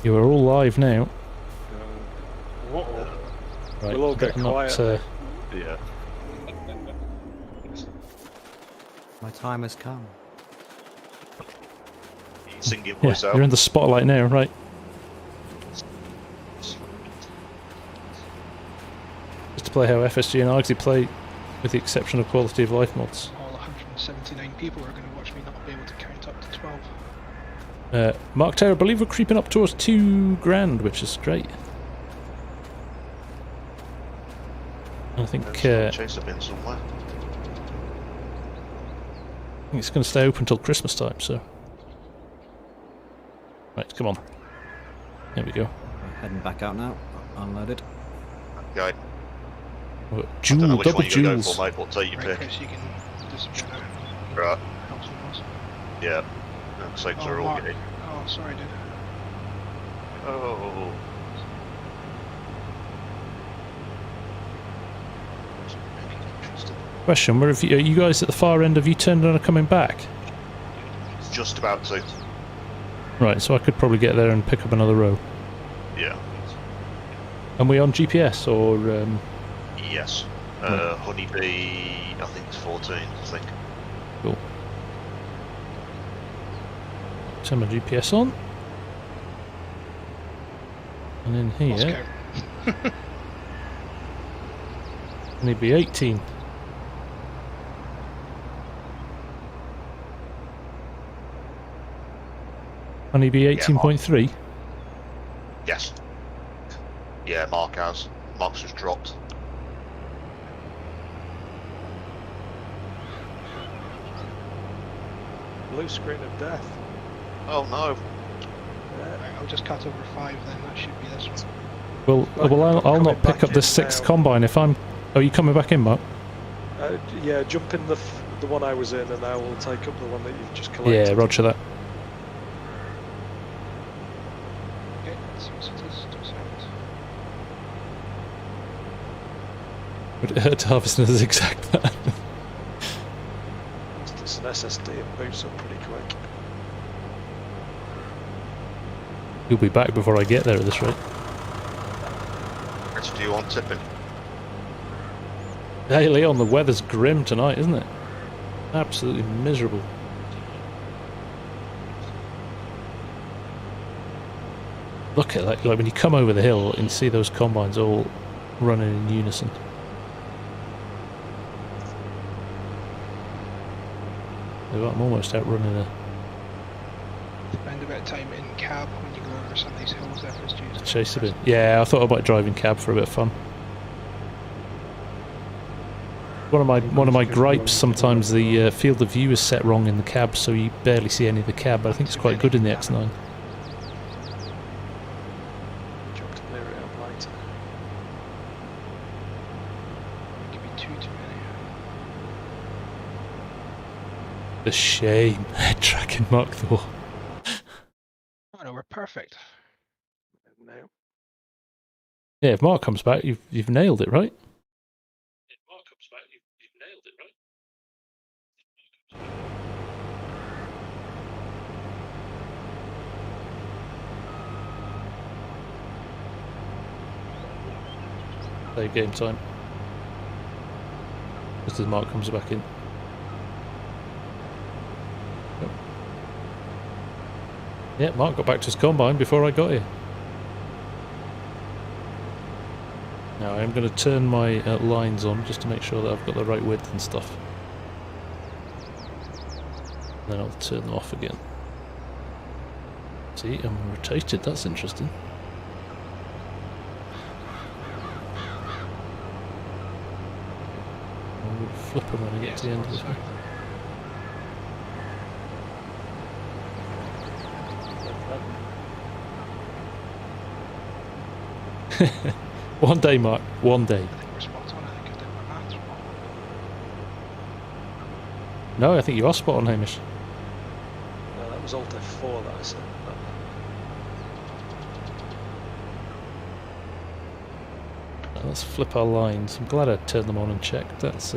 You are all live now. Right, We'll all get quiet. Yeah. My time has come. Sing your voice out. You're in the spotlight now, right? Just to play how FSG and Argsy play, with the exception of quality of life mods. All 179 people are going to watch me not be able to count up to 12. Mark Taylor, I believe we're creeping up towards 2 grand, which is great. I think Chase up in somewhere. I think it's going to stay open until Christmas time, so... Right, come on. There we go. Heading back out now. Unloaded. Okay. Jewel, double jewels. For, mate, but take your pick. Chris, you can disappear now. Right. Help someone else. Yeah. Looks like they're all Mark. getting. Oh, sorry, dude. Oh. Question, where have you, are you guys at the far end, have you turned on a coming back? Just about to. Right, so I could probably get there and pick up another row. Yeah. And we on GPS, or... Yes. Right. Honeybee, I think it's 14, I think. Cool. Turn my GPS on. And in here... Honeybee 18. Honeybee 18.3? Yes. Yeah, Mark has. Mark's just dropped. Blue screen of death. Oh no. Right, I'll just cut over 5 then, that should be this one. Well, I'll not pick up this 6th combine if I'm... Oh, are you coming back in, Mark? Yeah, jump in the one I was in and I will take up the one that you've just collected. Yeah, roger that. Okay, let's see what it is. 2 seconds. Would it hurt to harvest in a zigzag that? It's an SSD, it boots up pretty quick. You'll be back before I get there at this rate. What do you want tipping? Hey Leon, the weather's grim tonight, isn't it? Absolutely miserable. Look at like when you come over the hill and see those combines all running in unison. I'm almost outrunning a Spend a bit of time in cab when you go over some of these hills. FS22s. chase a bit. Yeah, I thought I might drive in cab for a bit of fun. One of my gripes sometimes the field of view is set wrong in the cab, so you barely see any of the cab. But I think it's quite good in the X9. Jump to clear it up later. Give me too many. The shame. Tracking Mark Thor. Oh no, we're perfect. No. Yeah, if Mark comes back, you've nailed it, right? If Mark comes back, you've nailed it, right? Play game time. Just as Mark comes back in. Yep. Yeah, Mark got back to his combine before I got here. Now I'm going to turn my lines on just to make sure that I've got the right width and stuff. Then I'll turn them off again. See, I'm rotated, that's interesting. I'll flip them when I get to the end of this one. One day, Mark. One day. I think we're spot on. I think I did my maths wrong. No, I think you are spot on, Hamish. No, that was Alt F4 that I said. Let's flip our lines. I'm glad I turned them on and checked. That's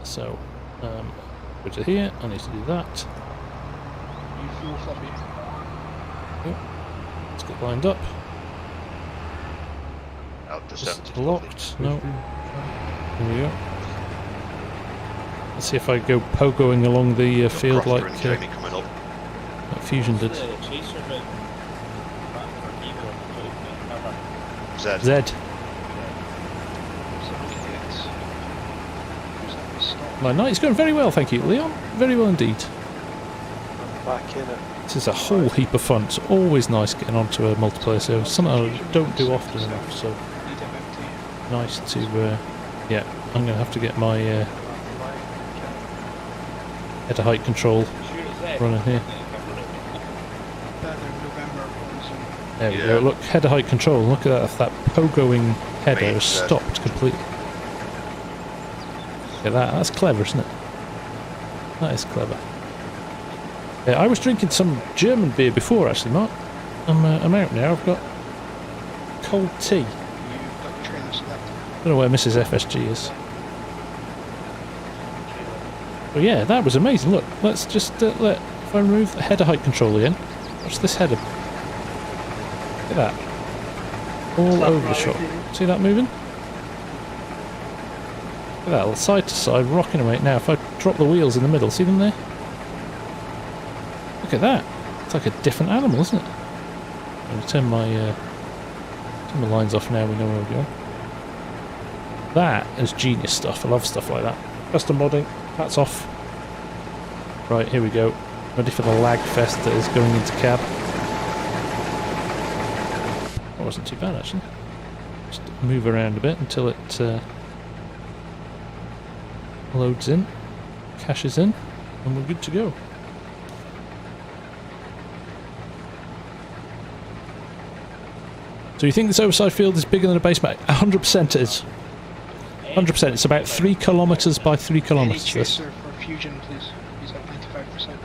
so go to here. I need to do that. You fuel floppy. Yep. Let's get lined up. Out to Just 70. locked. No. There we go. Let's see if I go pogoing along the field Crofter like and Jamie coming up. Fusion did. Zed. Zed. My night is going very well, thank you, Leon. Very well indeed. I'm back in it. This is a whole heap of fun. It's always nice getting onto a multiplayer server. Something I don't do often enough, so nice to, yeah, I'm going to have to get my head to height control running here. There we go, look, head to height control, look at that, that pogoing header has stopped completely. Look at that, that's clever, isn't it? That is clever. Yeah, I was drinking some German beer before actually, Mark. I'm out now, I've got cold tea. I don't know where Mrs. FSG is. But yeah, that was amazing. Look, let's just if I remove the header height control again, watch this header. Look at that. All over the shop. See that moving? Look at that, side to side, rocking away. Now, if I drop the wheels in the middle, see them there? Look at that. It's like a different animal, isn't it? I'm going to turn my lines off now, we know where we're going. That is genius stuff. I love stuff like that. Custom modding, hats off. Right, here we go. Ready for the lag fest that is going into cab. That wasn't too bad actually. Just move around a bit until it loads in, caches in, and we're good to go. So you think this oversized field is bigger than a base map? 100% it is. 100%. It's about 3 kilometers by 3 kilometers. Chaser for fusion, please. He's at 95%.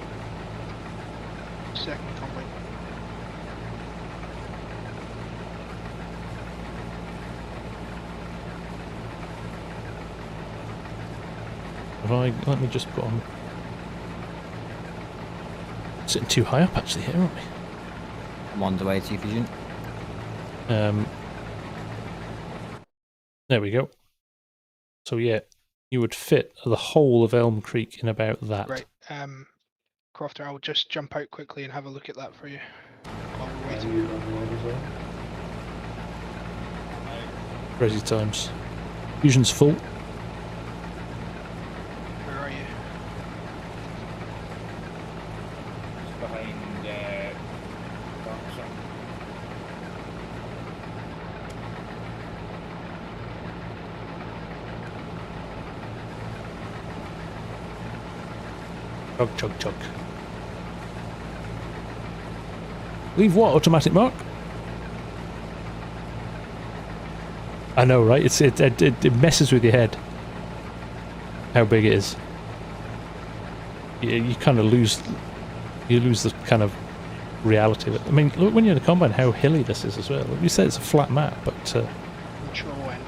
Second combine. Let me just put on. Sitting too high up actually here, aren't we? I'm on the way to you, Fusion. There we go. So yeah, you would fit the whole of Elm Creek in about that. Right. Crofter, I'll just jump out quickly and have a look at that for you while we're waiting. Crazy times. Fusion's full. Where are you? Behind FarmSim. Chug, chug, chug. Leave what automatic, Mark? I know, right? It messes with your head. How big it is. You kind of lose the kind of reality of it. I mean, look when you're in the combine, how hilly this is as well. You said it's a flat map, but Control N.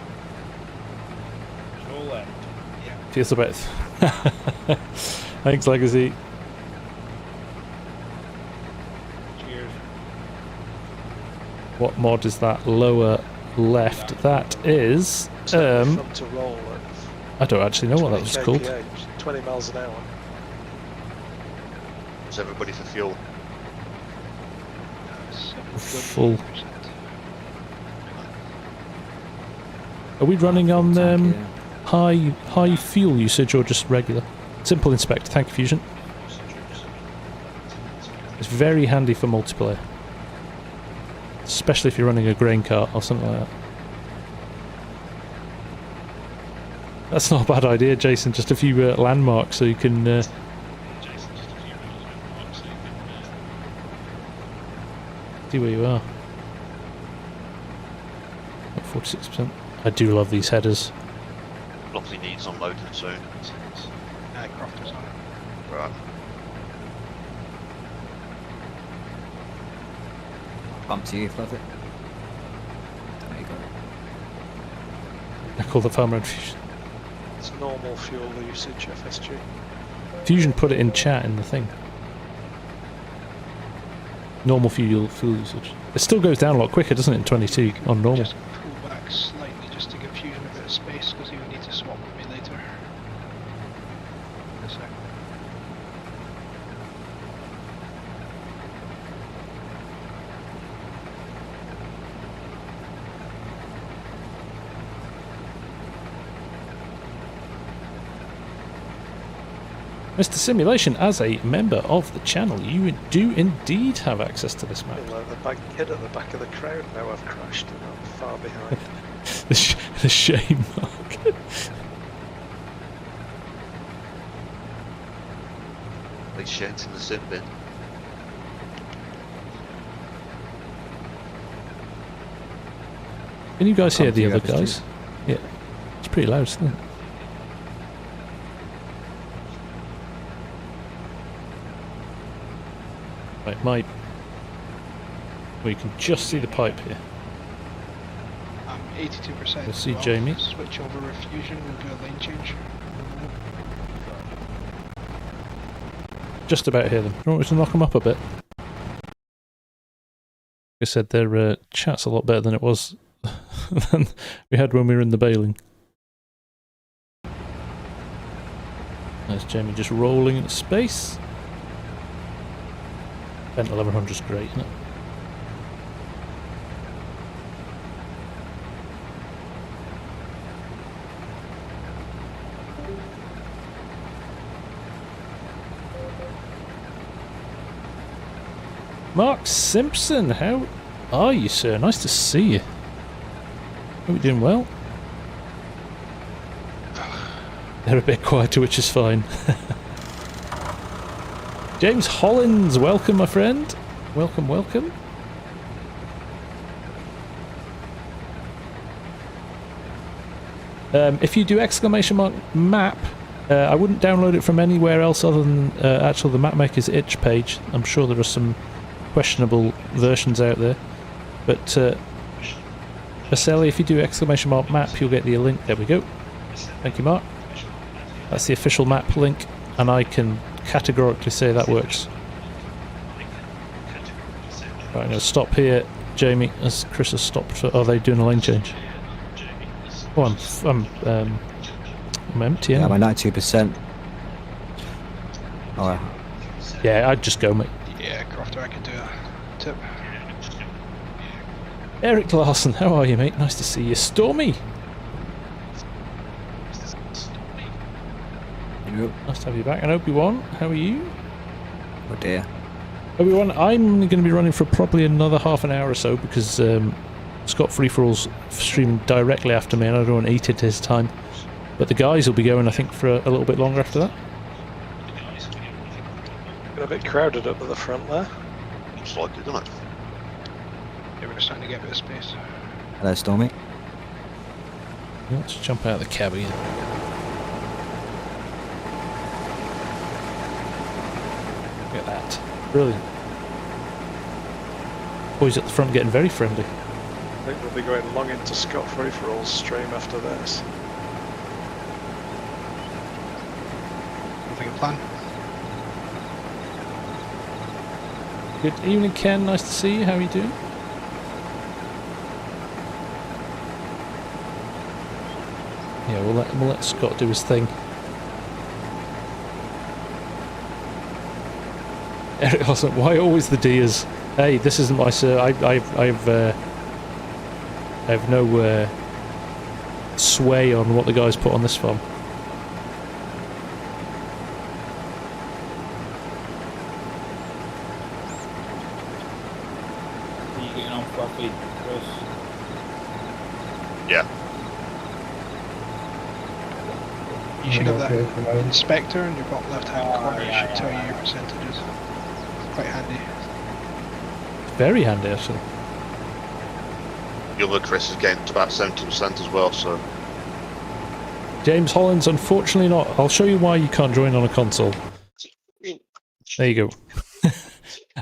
Control end. Yeah. feels about. Thanks, Legacy. Cheers. What mod is that? Lower left. That is. Front to roll at I don't actually know what that was 20 called. kph, 20 miles an hour. Is everybody for fuel? Full. Are we running on Tank, yeah. high fuel usage or just regular? Simple inspect. Thank you, Fusion. It's very handy for multiplayer, especially if you're running a grain cart or something like that. That's not a bad idea, Jason. Just a few landmarks so you can. See where you are. 46%. I do love these headers. Blockly needs unloading soon. Crofter's on it. Right. Bump to you, Flutter. There you go. I call the farm road Fusion. It's normal fuel usage, FSG. Fusion put it in chat in the thing. Normal fuel usage. It still goes down a lot quicker, doesn't it, in 22 on normal? Just pull back slightly just to give Fusion a bit of space because he would need to swap with me later. A sec. Mr. Simulation, as a member of the channel, you do indeed have access to this map. I feel like the big kid at the back of the crowd now I've crashed and I'm far behind. The shame mark. These sheds in the sim bin. Can you guys hear Come the to other you, FSG. guys? Yeah. It's pretty loud, isn't it? Right, we can just see the pipe here. I'm 82%. We'll see so Jamie. I'll switch over with Fusion, we'll do a lane change. Just about hear them. Do you want me to knock them up a bit? Like I said, their chat's a lot better than it was than we had when we were in the baling. There's Jamie just rolling into space. Bent 1100 is great, isn't it? Mark Simpson, how are you, sir? Nice to see you. Are we doing well? They're a bit quieter, which is fine. James Hollins, welcome, my friend. Welcome, welcome. If you do exclamation mark map, I wouldn't download it from anywhere else other than actually the mapmaker's itch page. I'm sure there are some questionable versions out there, but Vasily, if you do exclamation mark map, you'll get the link. There we go. Thank you, Mark. That's the official map link, and I can categorically say that works. Right, I'm going to stop here, Jamie, as Chris has stopped. For, are they doing a lane change? Oh, I'm empty. Yeah, Yeah, I'm at 92%. Oh, yeah, I'd just go, mate. Yeah, Crofter, I could do a tip. Eric Larson, how are you, mate? Nice to see you. Stormy, nice to have you back. And Obi-Wan, how are you? oh dear. Obi-Wan, I'm going to be running for probably another half an hour or so because Scott Free For All's streaming directly after me and I don't want to eat into his time. But the guys will be going, I think, for a little bit longer after that. Been a bit crowded up at the front there. Looks like it, doesn't it? Yeah, we're starting to get a bit of space. Hello, Stormy. Let's jump out of the cab again. Look at that. Brilliant. Boys at the front getting very friendly. I think we'll be going long into Scott Free For All's stream after this. Sounds like a plan. Good evening, Ken. Nice to see you. How are you doing? Yeah, we'll let Scott do his thing. Eric Lawson, why always the Dias? Hey, this isn't my sir. I have no sway on what the guys put on this farm. Are you getting on properly, Chris? Yeah. You should have that inspector in your bottom left hand corner. It should tell you your percentages. Quite handy. Very handy, actually. The other Chris is getting to about 70% as well, so James Hollins, unfortunately not. I'll show you why you can't join on a console. There you go.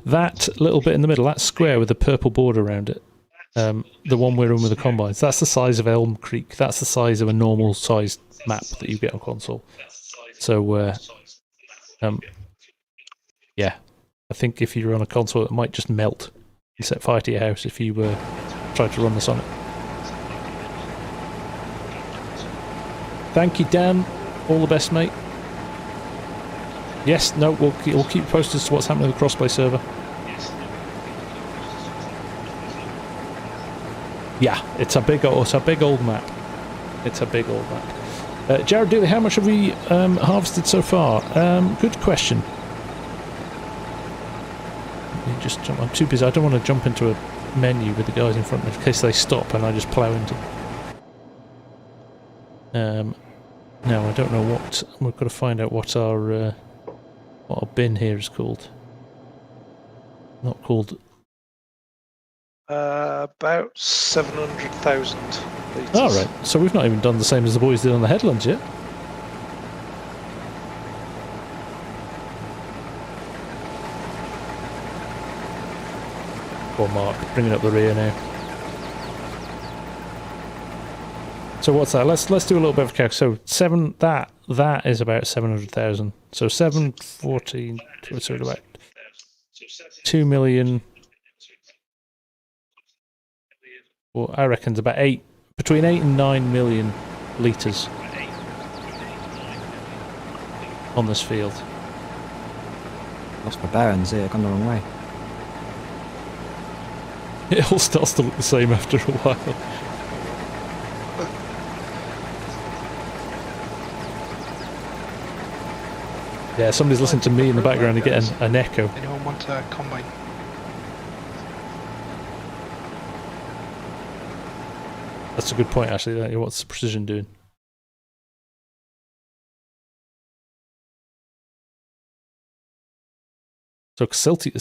That little bit in the middle, that square with the purple border around it, the one we're in with the combines, that's the size of Elm Creek. That's the size of a normal sized map that you get on console. So, yeah, I think if you're on a console, it might just melt and set fire to your house if you tried to run this on it. Thank you, Dan. All the best, mate. Yes, no, we'll keep posted as to what's happening with the crossplay server. Yeah, it's a big old map. It's a big old map. Jared Daly, how much have we harvested so far? Good question. I'm too busy. I don't want to jump into a menu with the guys in front of me in case they stop and I just plough into them. No, I don't know what. We've got to find out what our bin here is called. Not called. About 700,000 litres. Oh, right. So we've not even done the same as the boys did on the headlands yet. Poor Mark, bringing up the rear now. So what's that? Let's do a little bit of calc. So that is about 700,000. So 714. So about 2 million. Well, I reckon it's about between 8 and 9 million litres on this field. Lost my bearings here, gone the wrong way. It all starts to look the same after a while. Yeah, somebody's listening to me in the background and getting an echo. Anyone want a combine? That's a good point, actually. What's the precision doing? So silty,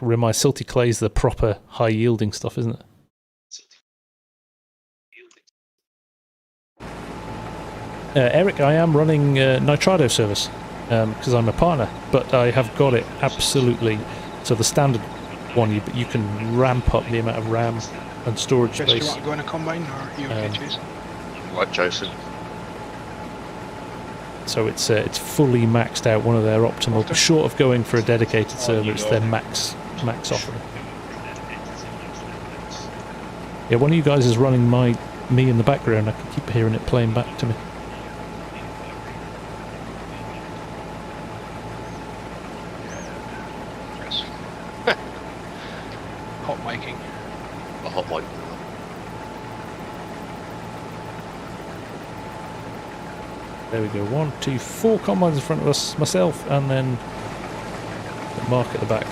remind silty clay is the proper high yielding stuff, isn't it? Eric, I am running Nitrado service because I'm a partner, but I have got it absolutely. So the standard one, you can ramp up the amount of RAM and storage Chris, do you space. want to go in a combine, or are you okay, Jason? like Jason. So it's fully maxed out, one of their optimal. Short of going for a dedicated server, it's their max offering. Yeah, one of you guys is running my me in the background, I can keep hearing it playing back to me. Chris. Hot miking. A hot mic. There we go. 1, 2, 4 combines in front of us, myself, and then Mark at the back.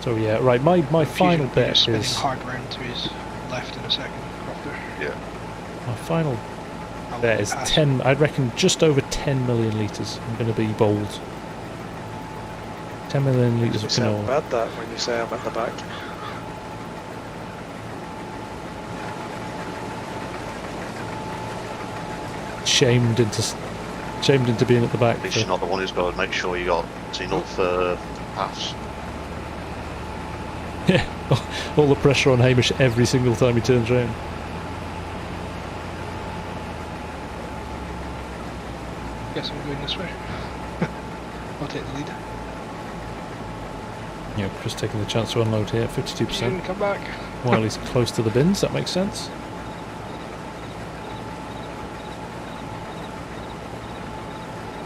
So yeah, right. My final bet spinning is hard round to his left in a second. Crofter. Yeah. my final I'll bet is pass. 10. I'd reckon just over 10 million litres. I'm going to be bold. 10 million litres You of sound canola. bad that when you say I'm at the back. Shamed into being at the back. At least So. you're not the one who's got to make sure you got enough paths. Yeah, all the pressure on Hamish every single time he turns around. Guess I'm going this way. I'll take the lead. Yeah, Chris taking the chance to unload here, You 52%. can come back. While he's close to the bins, that makes sense.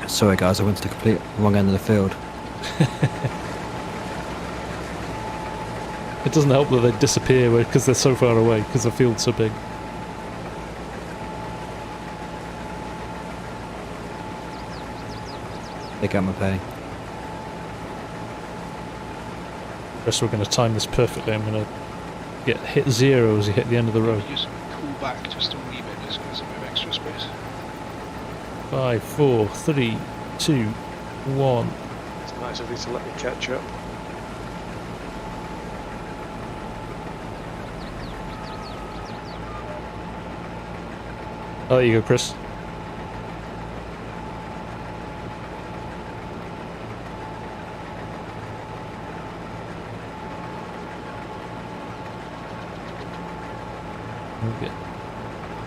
Sorry guys, I went to the complete wrong end of the field. It doesn't help that they disappear because they're so far away, because the field's so big. They got my pay. Chris, we're going to time this perfectly. I'm going to hit 0 as you hit the end of the road. Just pull back just a wee bit, just because of my extra space. 5, 4, 3, 2, 1. It's nice of you to let me catch up. Oh, there you go, Chris. We'll get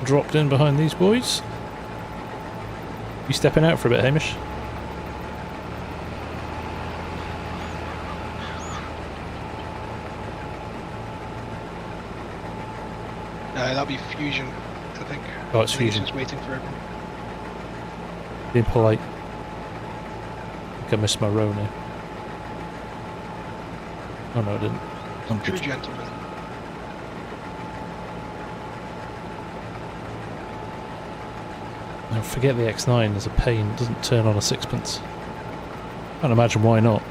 dropped in behind these boys. You stepping out for a bit, Hamish? That'll be Fusion, I think. Oh, it's Fusion. Just waiting for everyone. Being polite. I think I missed my row now. Oh no, I didn't. I'm True good. gentleman. Now forget the X9 is a pain. It doesn't turn on a sixpence. Can't imagine why not.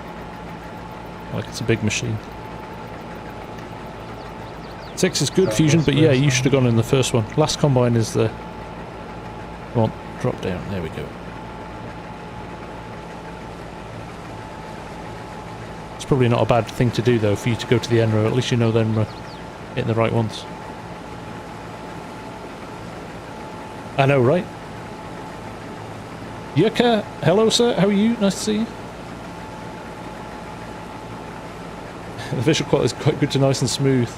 Like it's a big machine. 6 is good, Fusion, but yeah, you should have gone in the first one. Last combine is the... Come on, drop down. There we go. It's probably not a bad thing to do, though, for you to go to the end row. At least you know then we're hitting the right ones. I know, right? Yucca, hello, sir. How are you? Nice to see you. The visual quality is quite good to nice and smooth.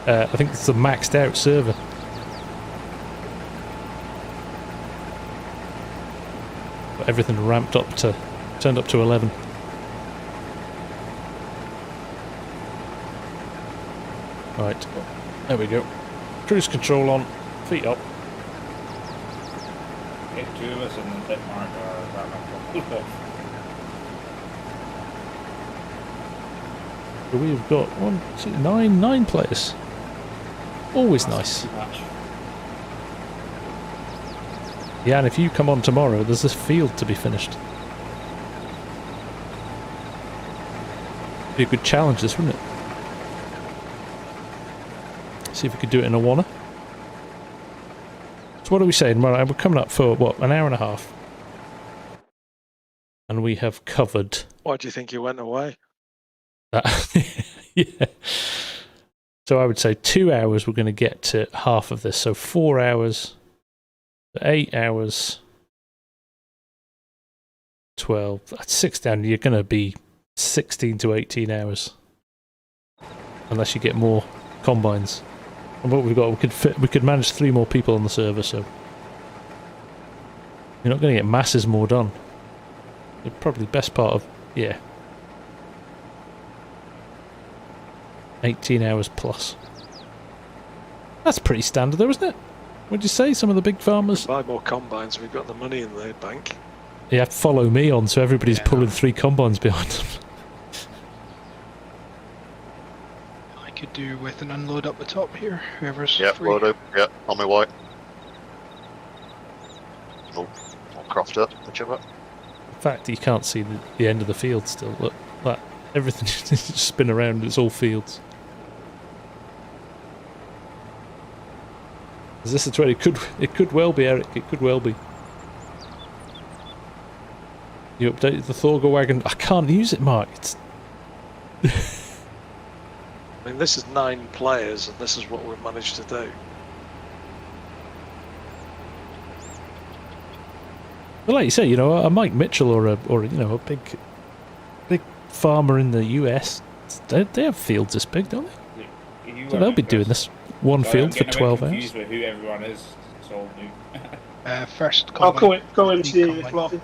I think it's a maxed out server. Got everything ramped up to, turned up to 11. Right, there we go. Cruise control on, feet up. Get 2 of us and then hit Mark or that one. So we've got 1, 2, 9 players. Always nice. Yeah, and if you come on tomorrow, there's this field to be finished. Be a good challenge, this, wouldn't it? See if we could do it in a wanna. So what are we saying? Well, we're coming up for, what, an hour and a half? And we have covered... Why do you think you went away? Yeah. So I would say 2 hours we're going to get to half of this. So 4 hours, 8 hours, 12. That's 6 down. You're going to be 16 to 18 hours. Unless you get more combines. And what we've got, we could manage 3 more people on the server, so you're not going to get masses more done. The probably best part of, yeah. 18 hours plus. That's pretty standard though, isn't it? What'd you say? Some of the big farmers... Buy more combines, we've got the money in the bank. You have to follow me on, so everybody's pulling 3 combines behind them. I could do with an unload up the top here, whoever's Yep, free. will do. Yep, on my way. Oh, or croft it, whichever. In fact, you can't see the end of the field still. Look, that everything just spin around. It's all fields. Is this a 20? It could well be, Eric. It could well be. You updated the Thorger wagon. I can't use it, Mark. It's I mean, this is 9 players, and this is what we've managed to do. well, like you say, you know, a Mike Mitchell or you know, a big farmer in the US. They have fields this big, don't they? So they'll be doing this one field for 12 hours. Confused with who everyone is. It's all new. First I'll combine. go and see Combine. if Martin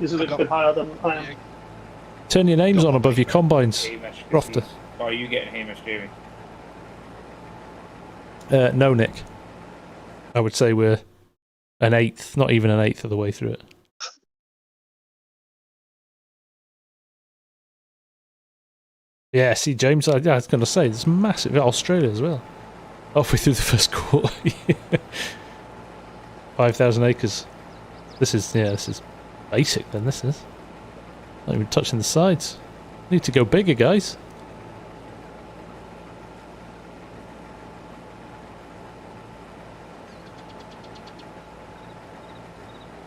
is a little bit higher than I am. Turn your names on above your combines, Hamish, 'cause Crofter. are you getting Hamish, Jamie? No, Nick. I would say we're an eighth, not even an eighth of the way through it. Yeah, see, James, I was going to say, it's massive. Australia as well. Halfway through the first quarter. 5,000 acres. This is basic then, this is. Not even touching the sides. Need to go bigger, guys.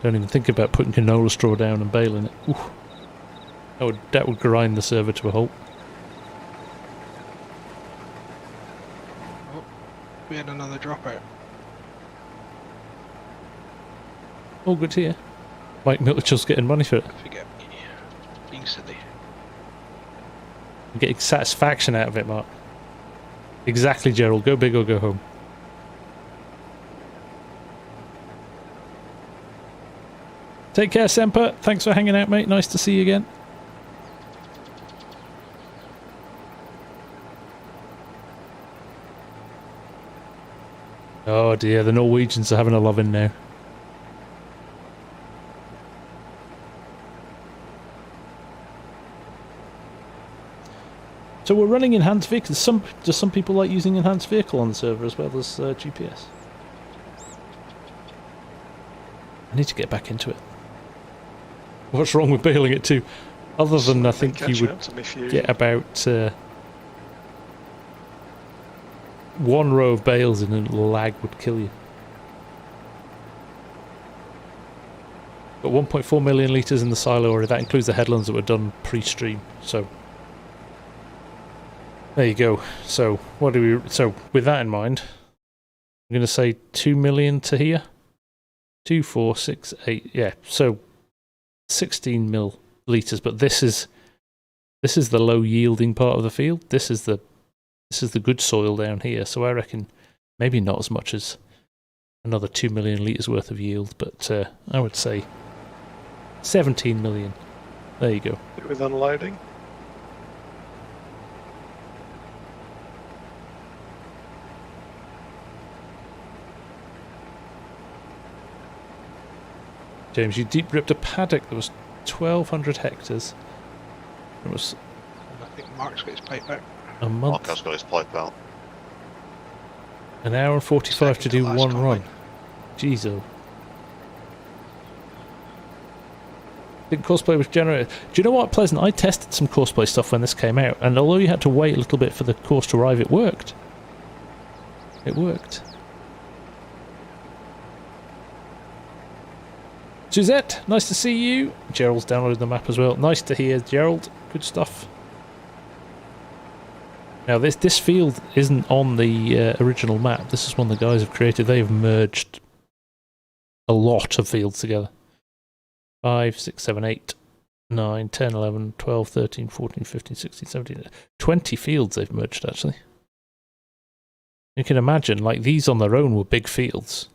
Don't even think about putting canola straw down and baling it. Oof. That would grind the server to a halt. We had another dropout. All good here. Mike Mitchell's getting money for it. I forget me being silly. I'm getting satisfaction out of it, Mark. Exactly, Gerald. Go big or go home. Take care, Semper. Thanks for hanging out, mate. Nice to see you again. Oh dear, the Norwegians are having a loving now. So we're running enhanced vehicles. Do some people like using enhanced vehicle on the server as well as GPS? I need to get back into it. What's wrong with bailing it too? Other than I think you would get about 1 row of bales and a lag would kill you. Got 1.4 million litres in the silo already. That includes the headlands that were done pre-stream. So there you go. So what do we? So with that in mind, I'm going to say 2 million to here. 2, 4, 6, 8. Yeah. So 16 mil litres. But this is the low yielding part of the field. This is the good soil down here. So I reckon maybe not as much as another 2 million litres worth of yield, but I would say 17 million. There you go. With unloading. James, you deep ripped a paddock that was 1,200 hectares. It was I think Mark's got his pipe out. a month. Mark has got his pipe out. An hour and 45 to Second to do last one combine. run. Jeez, oh. Think Courseplay was generated. Do you know what, Pleasant? I tested some Courseplay stuff when this came out, and although you had to wait a little bit for the course to arrive, it worked. It worked. Suzette, nice to see you. Gerald's downloaded the map as well. Nice to hear, Gerald. Good stuff. Now, this field isn't on the original map. This is one the guys have created. They've merged a lot of fields together. 5, 6, 7, 8, 9, 10, 11, 12, 13, 14, 15, 16, 17... 20 fields they've merged, actually. You can imagine, like, these on their own were big fields.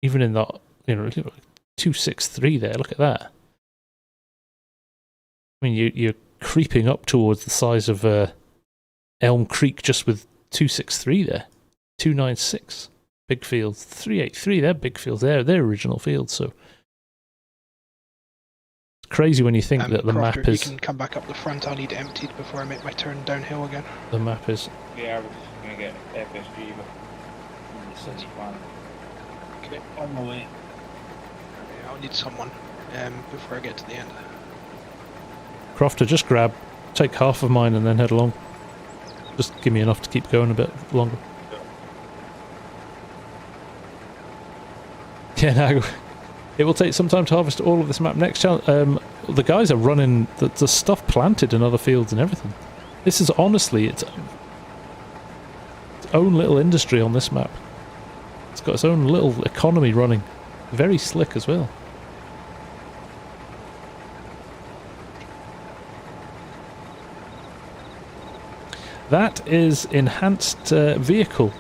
Even in that, 263 there, look at that. I mean, you're creeping up towards the size of Elm Creek just with 263 there. 296. Big fields. 383, they're big fields. They're original fields, so it's crazy when you think that the Crofter, map is... You can come back up the front, I'll need it emptied before I make my turn downhill again. The map is... Yeah, I was just gonna get FSG, but the city plan. Okay, on my way. Okay, I'll need someone before I get to the end. Crofter, just take half of mine and then head along. Just give me enough to keep going a bit longer. Yeah, now it will take some time to harvest all of this map. Next challenge, the guys are running the stuff planted in other fields and everything. This is honestly its own little industry on this map. It's got its own little economy running. Very slick as well. That is enhanced vehicle,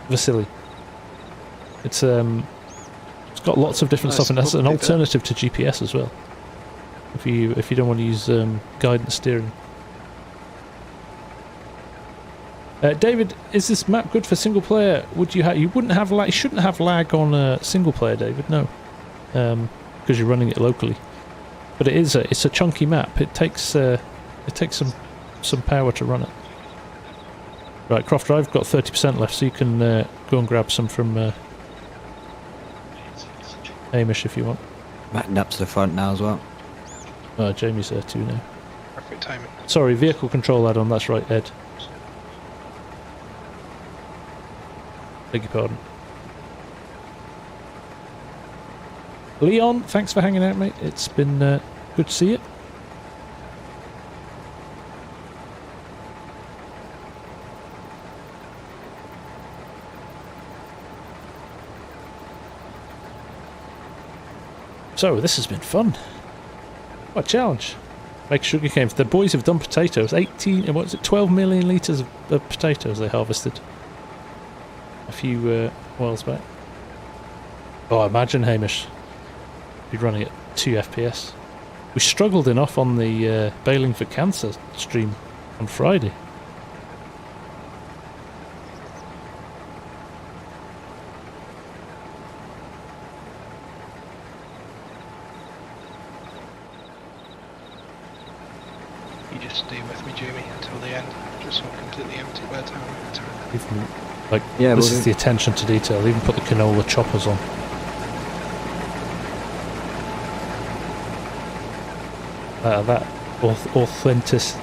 Vasily. It's got lots of different stuff, and that's an alternative to GPS as well. If you don't want to use guidance steering. David, is this map good for single player? You wouldn't have lag? You shouldn't have lag on single player, David. No, because you're running it locally. But it's a chunky map. It takes some power to run it. Right, Crofter, I've got 30% left, so you can go and grab some from Hamish if you want. Backing up to the front now as well. Jamie's there too now. Perfect timing. Sorry, vehicle control add-on, that's right, Ed. Beg your pardon. Leon, thanks for hanging out, mate. It's been good to see you. So, this has been fun. What a challenge. Make sugarcane. The boys have done potatoes. 12 million litres of potatoes they harvested a few whiles back. Oh, imagine, Hamish. Be running at 2 FPS. We struggled enough on the Bailing for Cancer stream on Friday. Stay with me, Jamie, until the end, just so I'm completely empty by the time I return. Even, this is the attention to detail. Even put the canola choppers on. That authentic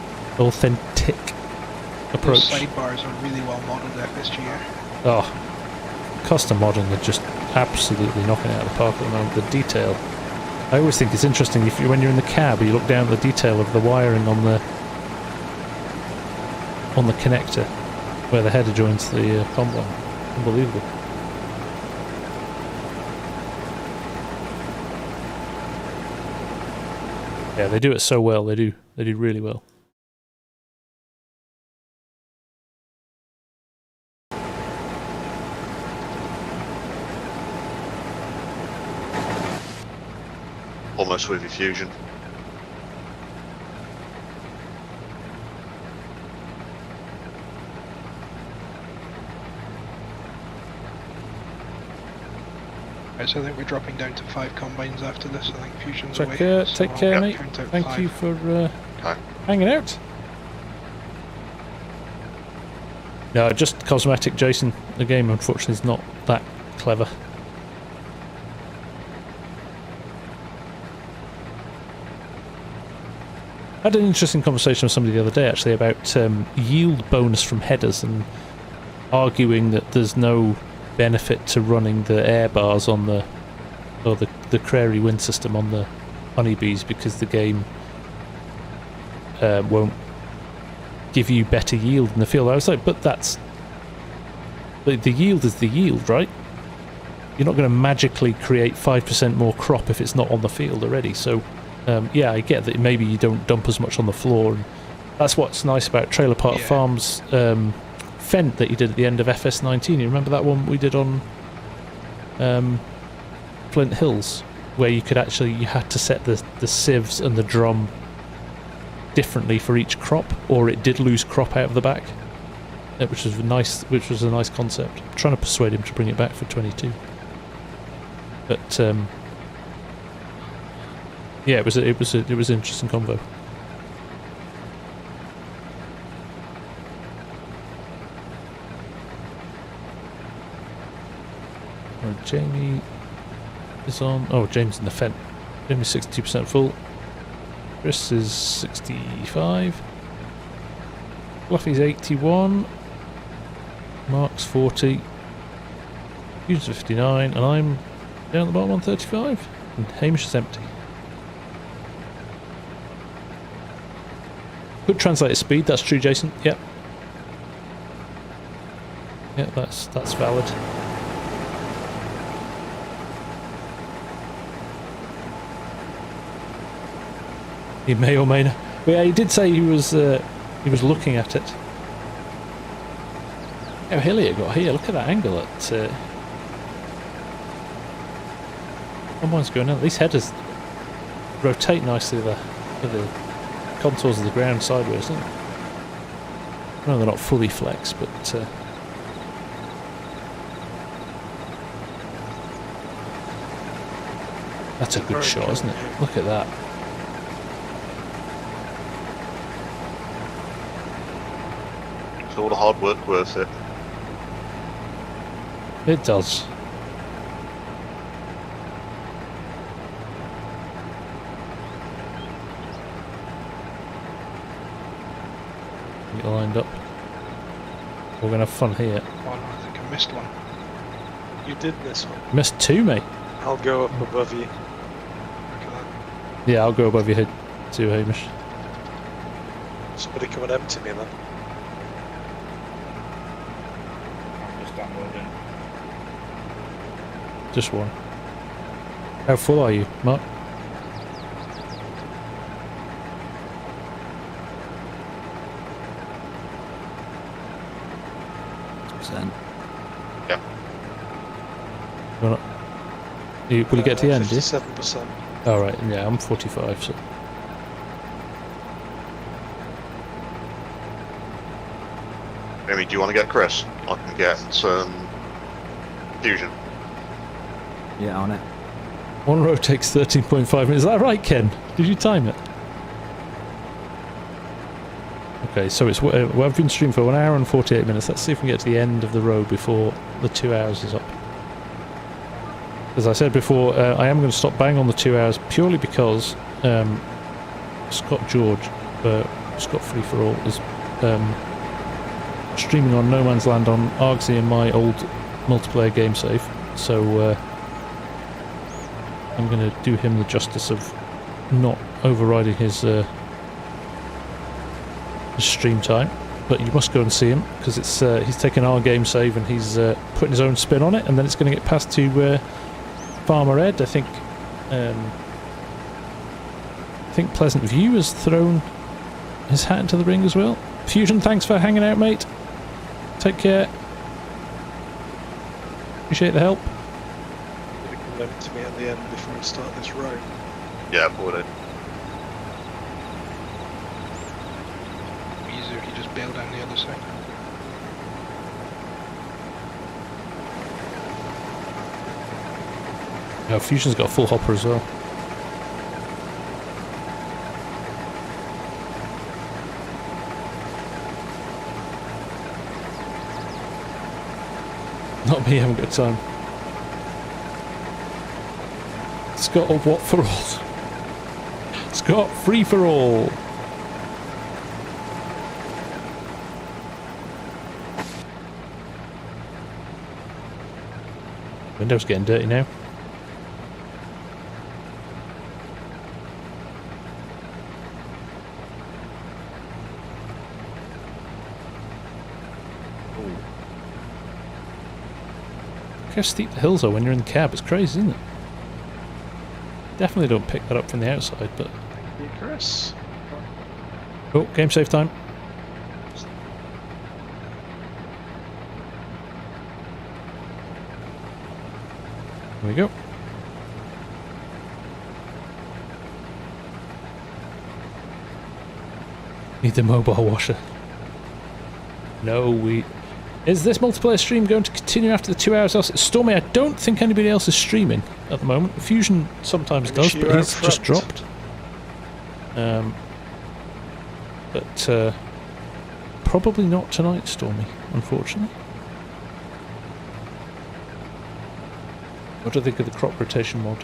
approach. Those sidebars are really well modded FSG. Oh, custom modding are just absolutely knocking it out of the park at the moment. The detail. I always think it's interesting when you're in the cab, you look down at the detail of the wiring on the connector where the header joins the combine. Unbelievable. Yeah, they do it so well. They do really well. Almost with your fusion. Right, so I think we're dropping down to 5 combines after this. I think fusion's away. Take care, mate. Thank you for hanging out. No, just cosmetic, Jason. The game, unfortunately, is not that clever. I had an interesting conversation with somebody the other day, actually, about yield bonus from headers and arguing that there's no benefit to running the air bars on the Crary wind system on the honeybees because the game won't give you better yield in the field. I was like, but that's the yield is the yield, right? You're not going to magically create 5% more crop if it's not on the field already. So yeah, I get that maybe you don't dump as much on the floor, and that's what's nice about Trailer Park Farms Fent that you did at the end of FS19. You remember that one we did on Flint Hills, where you had to set the sieves and the drum differently for each crop, or it did lose crop out of the back. which was a nice concept. I'm trying to persuade him to bring it back for 22. But yeah, it was an interesting convo. Right, Jamie is on. Oh, James in the fence. Jamie's 62% full. Chris is 65. Fluffy's 81. Mark's 40. Hugh's 59, and I'm down at the bottom on 35. And Hamish is empty. Good translator speed, that's true, Jason. Yep. Yeah, that's valid. He may or may not. But yeah, he did say he was looking at it. How hilly it got here! Look at that angle. Someone's going on. These headers rotate nicely for the contours of the ground sideways, don't they? No, they're not fully flexed, but that's a good shot, isn't it? Look at that. It's all the hard work worth it. It does. Get lined up. We're gonna have fun here. Oh no, I think I missed one. You did miss one. Missed two, mate. I'll go up above you. Look at that. Yeah, I'll go above your head too, Hamish. Somebody come and empty me then. I'm just downloading. Just one. How full are you, Mark? Yeah. Will you get to the end? 57%. Oh, right, yeah, I'm 45, so. Amy, do you want to get Chris? I can get Fusion. Yeah, on it. One row takes 13.5 minutes. Is that right, Ken? Did you time it? Okay, so it's we've been streaming for 1 hour and 48 minutes. Let's see if we can get to the end of the row before the 2 hours is up. As I said before, I am going to stop bang on the 2 hours purely because Scott Free for All is streaming on No Man's Land on Argsy and my old multiplayer game save. So I'm going to do him the justice of not overriding his stream time, but you must go and see him because it's he's taken our game save and he's putting his own spin on it, and then it's going to get passed to Farmer Ed. I think Pleasant View has thrown his hat into the ring as well. Fusion, thanks for hanging out, mate. Take care. Appreciate the help. Somebody come and empty me at the end before I start this row. Yeah, I would it. Easier if you just bail down the other side. Yeah, Fusion's got a full hopper as well. Not me, having a good time. Scott of what for all? Scott free for all. Window's getting dirty now. Look how steep the hills are when you're in the cab. It's crazy, isn't it? Definitely don't pick that up from the outside, but... Thank you, Chris. Oh, game save time. There we go. Need the mobile washer. No, we... Is this multiplayer stream going to continue after the 2 hours else? Stormy, I don't think anybody else is streaming at the moment. Fusion sometimes does, but he's just dropped. But probably not tonight, Stormy, unfortunately. What do you think of the crop rotation mod?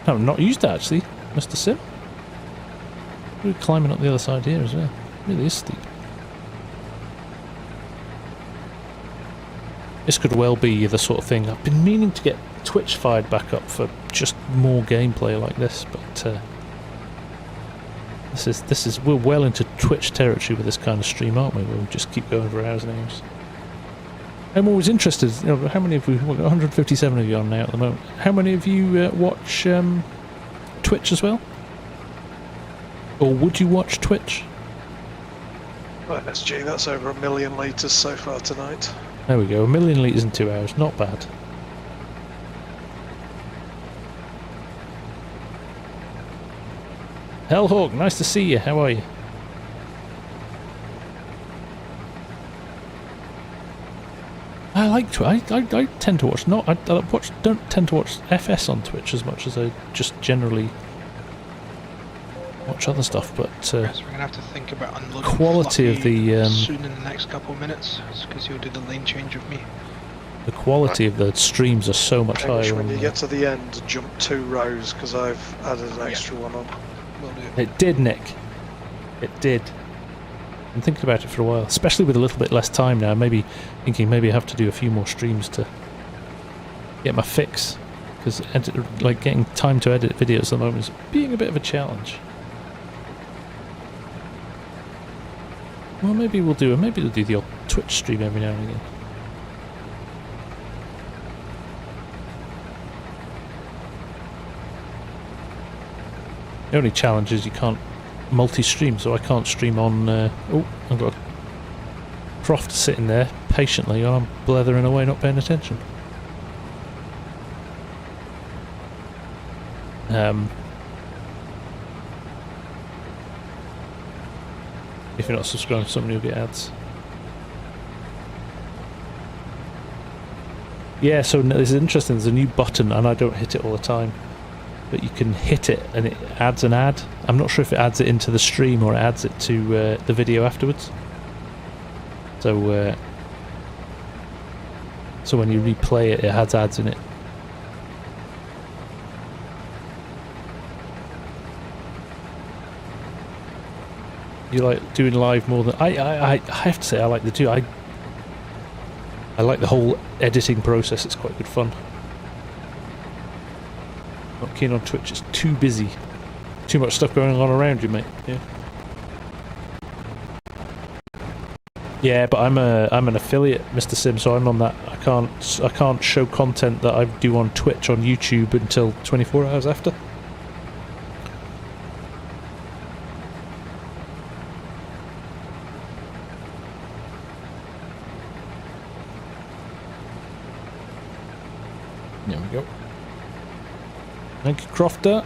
No, not used that actually, Mr. Sim. We're climbing up the other side here as well. It really is steep. This could well be the sort of thing. I've been meaning to get Twitch fired back up for just more gameplay like this, but this is we're well into Twitch territory with this kind of stream, aren't we? We'll just keep going for hours and hours. I'm always interested. You know, how many of you? We've got 157 of you on now at the moment. How many of you watch Twitch as well? Or would you watch Twitch? Right, SG, that's over 1 million litres so far tonight. There we go, 1 million litres in 2 hours, not bad. Hellhawk, nice to see you, how are you? I like Twitch, I tend to watch, don't tend to watch FS on Twitch as much as I just generally watch other stuff, but So we're gonna have to think about unloading quality of the soon in the next couple of minutes, because you'll do the lane change with me. the quality of the streams are so much higher. When you get to the end, jump 2 rows, because I've added an extra one on. Will do. It did, Nick. It did. I'm thinking about it for a while, especially with a little bit less time now. Maybe thinking maybe I have to do a few more streams to get my fix, because like getting time to edit videos at the moment is being a bit of a challenge. Well, maybe we'll do the odd Twitch stream every now and again. The only challenge is you can't multi-stream, so I can't stream on... oh, I've got Croft sitting there patiently while I'm blethering away not paying attention. If you're not subscribed, somebody will get ads. Yeah, so this is interesting. There's a new button, and I don't hit it all the time, but you can hit it and it adds an ad. I'm not sure if it adds it into the stream or it adds it to the video afterwards. So, so when you replay it, it has ads in it. You like doing live more than I have to say I like the two. I like the whole editing process. It's quite good fun. Not keen on Twitch. It's too busy. Too much stuff going on around you, mate. Yeah. Yeah, but I'm an affiliate, Mr. Sim, so I'm on that. I can't show content that I do on Twitch on YouTube until 24 hours after. There we go. Thank you, Crofter.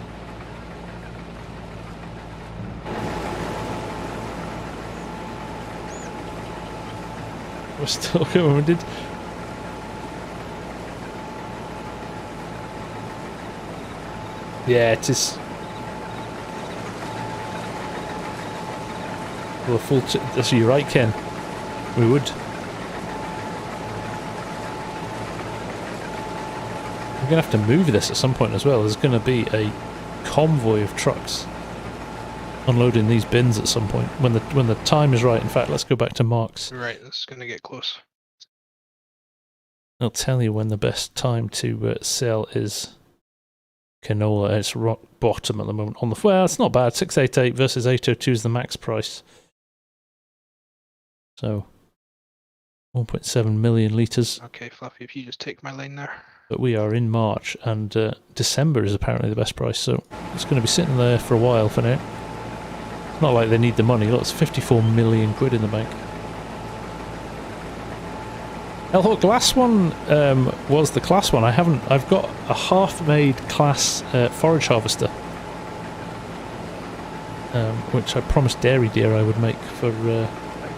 We're still going, did. Yeah, it is. Well, full. That's you're right, Ken. We would. We're going to have to move this at some point as well. There's going to be a convoy of trucks unloading these bins at some point when the time is right. In fact, let's go back to Mark's. Right, it's going to get close. I'll tell you when the best time to sell is canola. It's rock bottom at the moment. On the well, it's not bad. 688 versus 802 is the max price. So 1.7 million litres. Okay, Fluffy, if you just take my lane there. But we are in March, and December is apparently the best price, so it's going to be sitting there for a while for now. It's not like they need the money. Look, it's 54 million quid in the bank. Hellhawk, the last one was the class one. I've got a half-made class forage harvester, which I promised Dairy Deer I would make for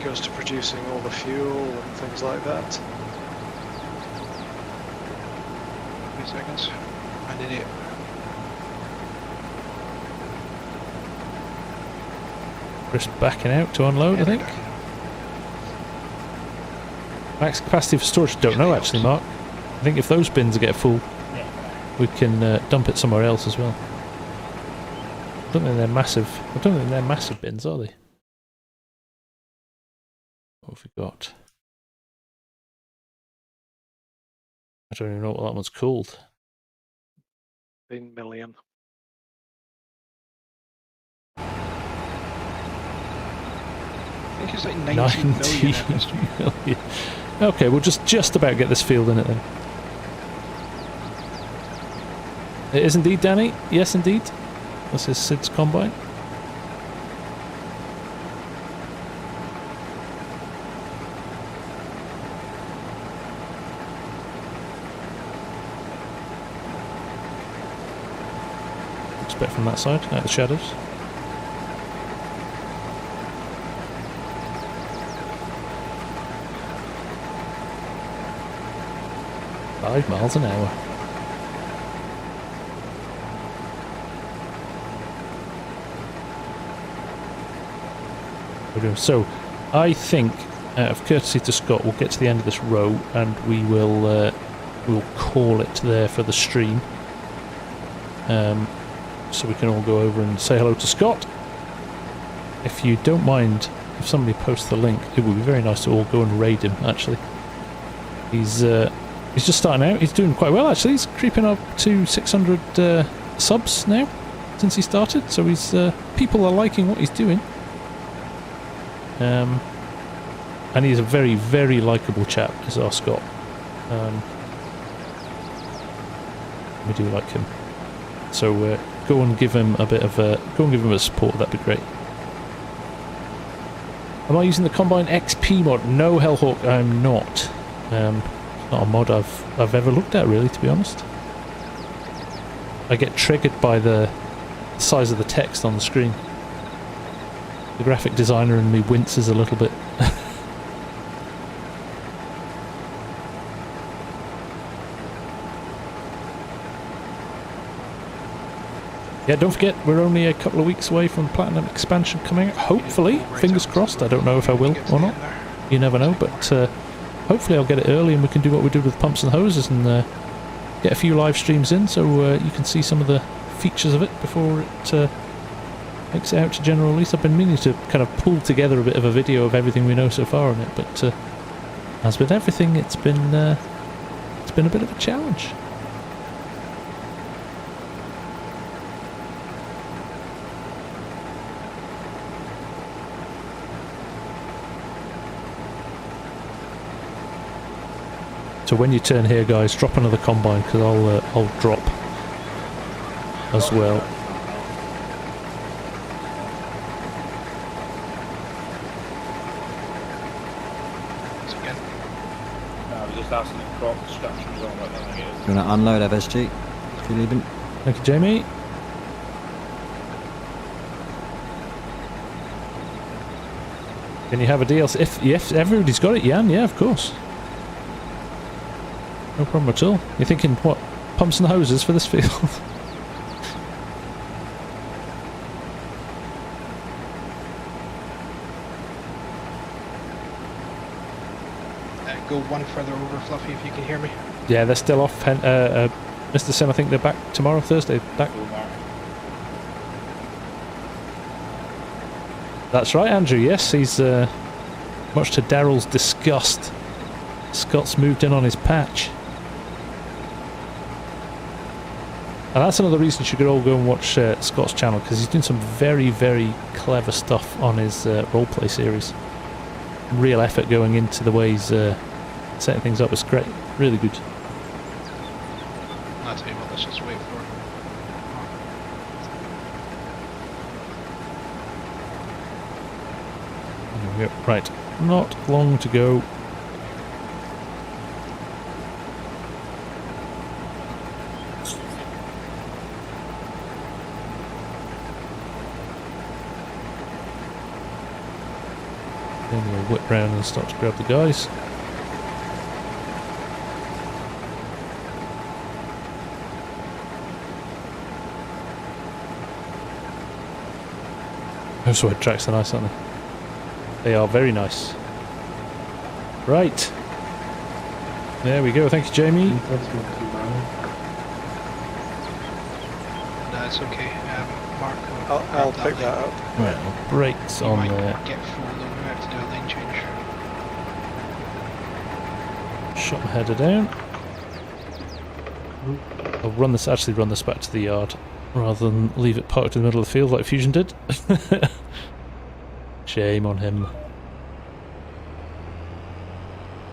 goes to producing all the fuel and things like that. 3 seconds. An idiot. Chris backing out to unload, I think. Max capacity for storage, don't know actually, Mark. I think if those bins get full, we can dump it somewhere else as well. I don't think they're massive. I don't think they're massive bins, are they? What have we got? I don't even know what that one's called. 15 million. I think it's like 19 million FSG. million. Okay, we'll just about get this field in it then. It is indeed, Danny. Yes, indeed. This is Sid's combine. Expect from that side, out of the shadows. $5 miles an hour. So, I think, out of courtesy to Scott, we'll get to the end of this row and we will we'll call it there for the stream. So we can all go over and say hello to Scott. If you don't mind, if somebody posts the link, it would be very nice to all go and raid him, actually. He's just starting out. He's doing quite well, actually. He's creeping up to 600 subs now, since he started. So he's people are liking what he's doing. And he's a very, very likeable chap, is our Scott. We do like him. So go and give him a bit of support. That'd be great. Am I using the Combine XP mod? No, Hellhawk, I'm not. It's not a mod I've ever looked at, really, to be honest. I get triggered by the size of the text on the screen. The graphic designer in me winces a little bit. Yeah, don't forget, we're only a couple of weeks away from Platinum expansion coming out. Hopefully, fingers crossed. I don't know if I will or not. You never know, but hopefully I'll get it early and we can do what we did with Pumps and Hoses and get a few live streams in so you can see some of the features of it before it makes it out to general release. I've been meaning to kind of pull together a bit of a video of everything we know so far on it, but as with everything, it's been a bit of a challenge. So when you turn here, guys, drop another combine because I'll drop as well. I was just asking if crop instructions on what the thing is. You want to unload FSG if you're leaving? Thank you, Jamie. Can you have a DLC? If everybody's got it, Jan, yeah, of course. No problem at all. You're thinking, what, pumps and hoses for this field? Go one further over, Fluffy, if you can hear me. Yeah, they're still off. Mr. Sim, I think they're back tomorrow, Thursday. Back. That's right, Andrew. Yes, he's much to Daryl's disgust. Scott's moved in on his patch. And that's another reason you should all go and watch Scott's channel, because he's doing some very, very clever stuff on his roleplay series. Real effort going into the way he's setting things up. It's great. Really good. I'll tell you what, let's just wait for it. There we go. Right. Not long to go. Then we'll whip round and start to grab the guys. Those wet tracks are nice, aren't they? They are very nice. Right. There we go. Thank you, Jamie. No, it's okay. Mark, I'll pick that up. Well, brakes You on might there. get full though. We have to do a lane change. Shut the header down. I'll run this back to the yard rather than leave it parked in the middle of the field like Fusion did. Shame on him.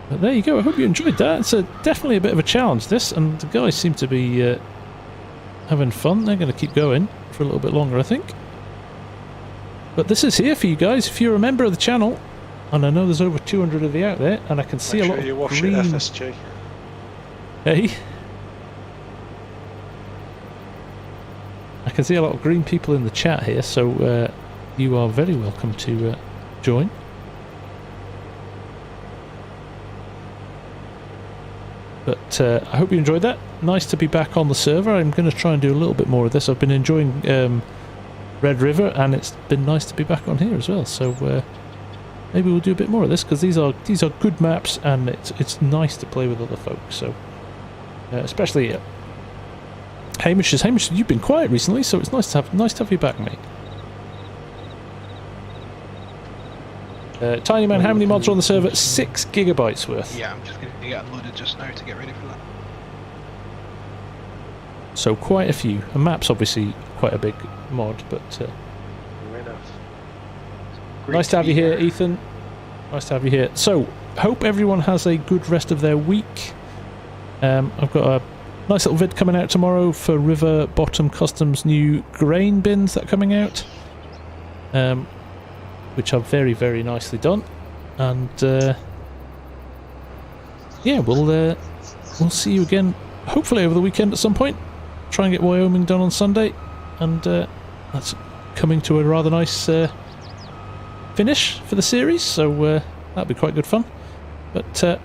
But there you go. I hope you enjoyed that. It's definitely a bit of a challenge, this, and the guys seem to be having fun. They're going to keep going for a little bit longer, I think. But this is here for you guys. If you're a member of the channel, and I know there's over 200 of you out there, and I can see Make a sure lot you of wash green... your FSG. Hey? I can see a lot of green people in the chat here, so you are very welcome to join. But I hope you enjoyed that. Nice to be back on the server. I'm going to try and do a little bit more of this. I've been enjoying Red River, and it's been nice to be back on here as well. So maybe we'll do a bit more of this, because these are good maps, and it's nice to play with other folks. So especially Hamish, you've been quiet recently, so it's nice to have you back, mate. Tiny Man, how many mods are on the server? 6 gigabytes worth. Yeah, I'm just going to get unloaded just now to get ready for that. So quite a few. And map's obviously quite a big mod, but Right enough. nice to have you here, Ethan. Nice to have you here. So, hope everyone has a good rest of their week. I've got a nice little vid coming out tomorrow for River Bottom Customs' new grain bins that are coming out. Which are very, very nicely done, and yeah, we'll see you again hopefully over the weekend at some point. Try and get Wyoming done on Sunday, and that's coming to a rather nice finish for the series, so that'll be quite good fun. But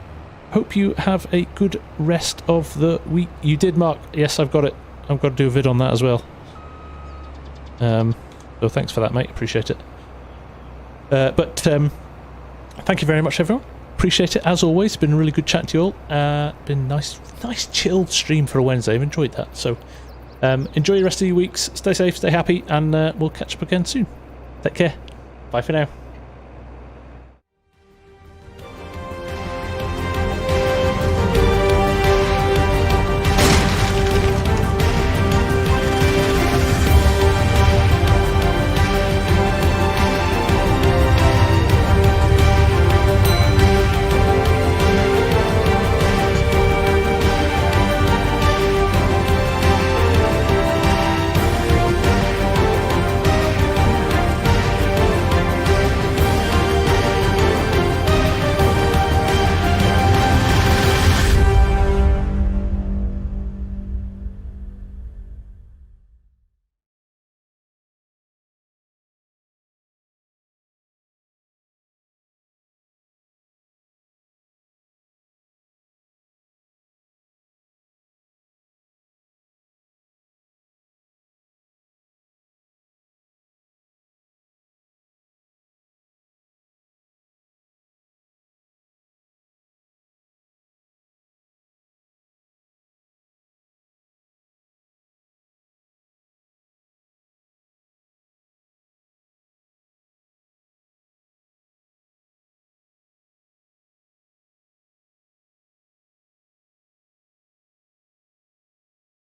hope you have a good rest of the week. You did, Mark. Yes, I've got it. I've got to do a vid on that as well. So thanks for that, mate. Appreciate it. But thank you very much, everyone. Appreciate it as always. It's been a really good chat to you all. Been nice chilled stream for a Wednesday. I've enjoyed that. So enjoy the rest of your weeks. Stay safe, stay happy, and we'll catch up again soon. Take care. Bye for now.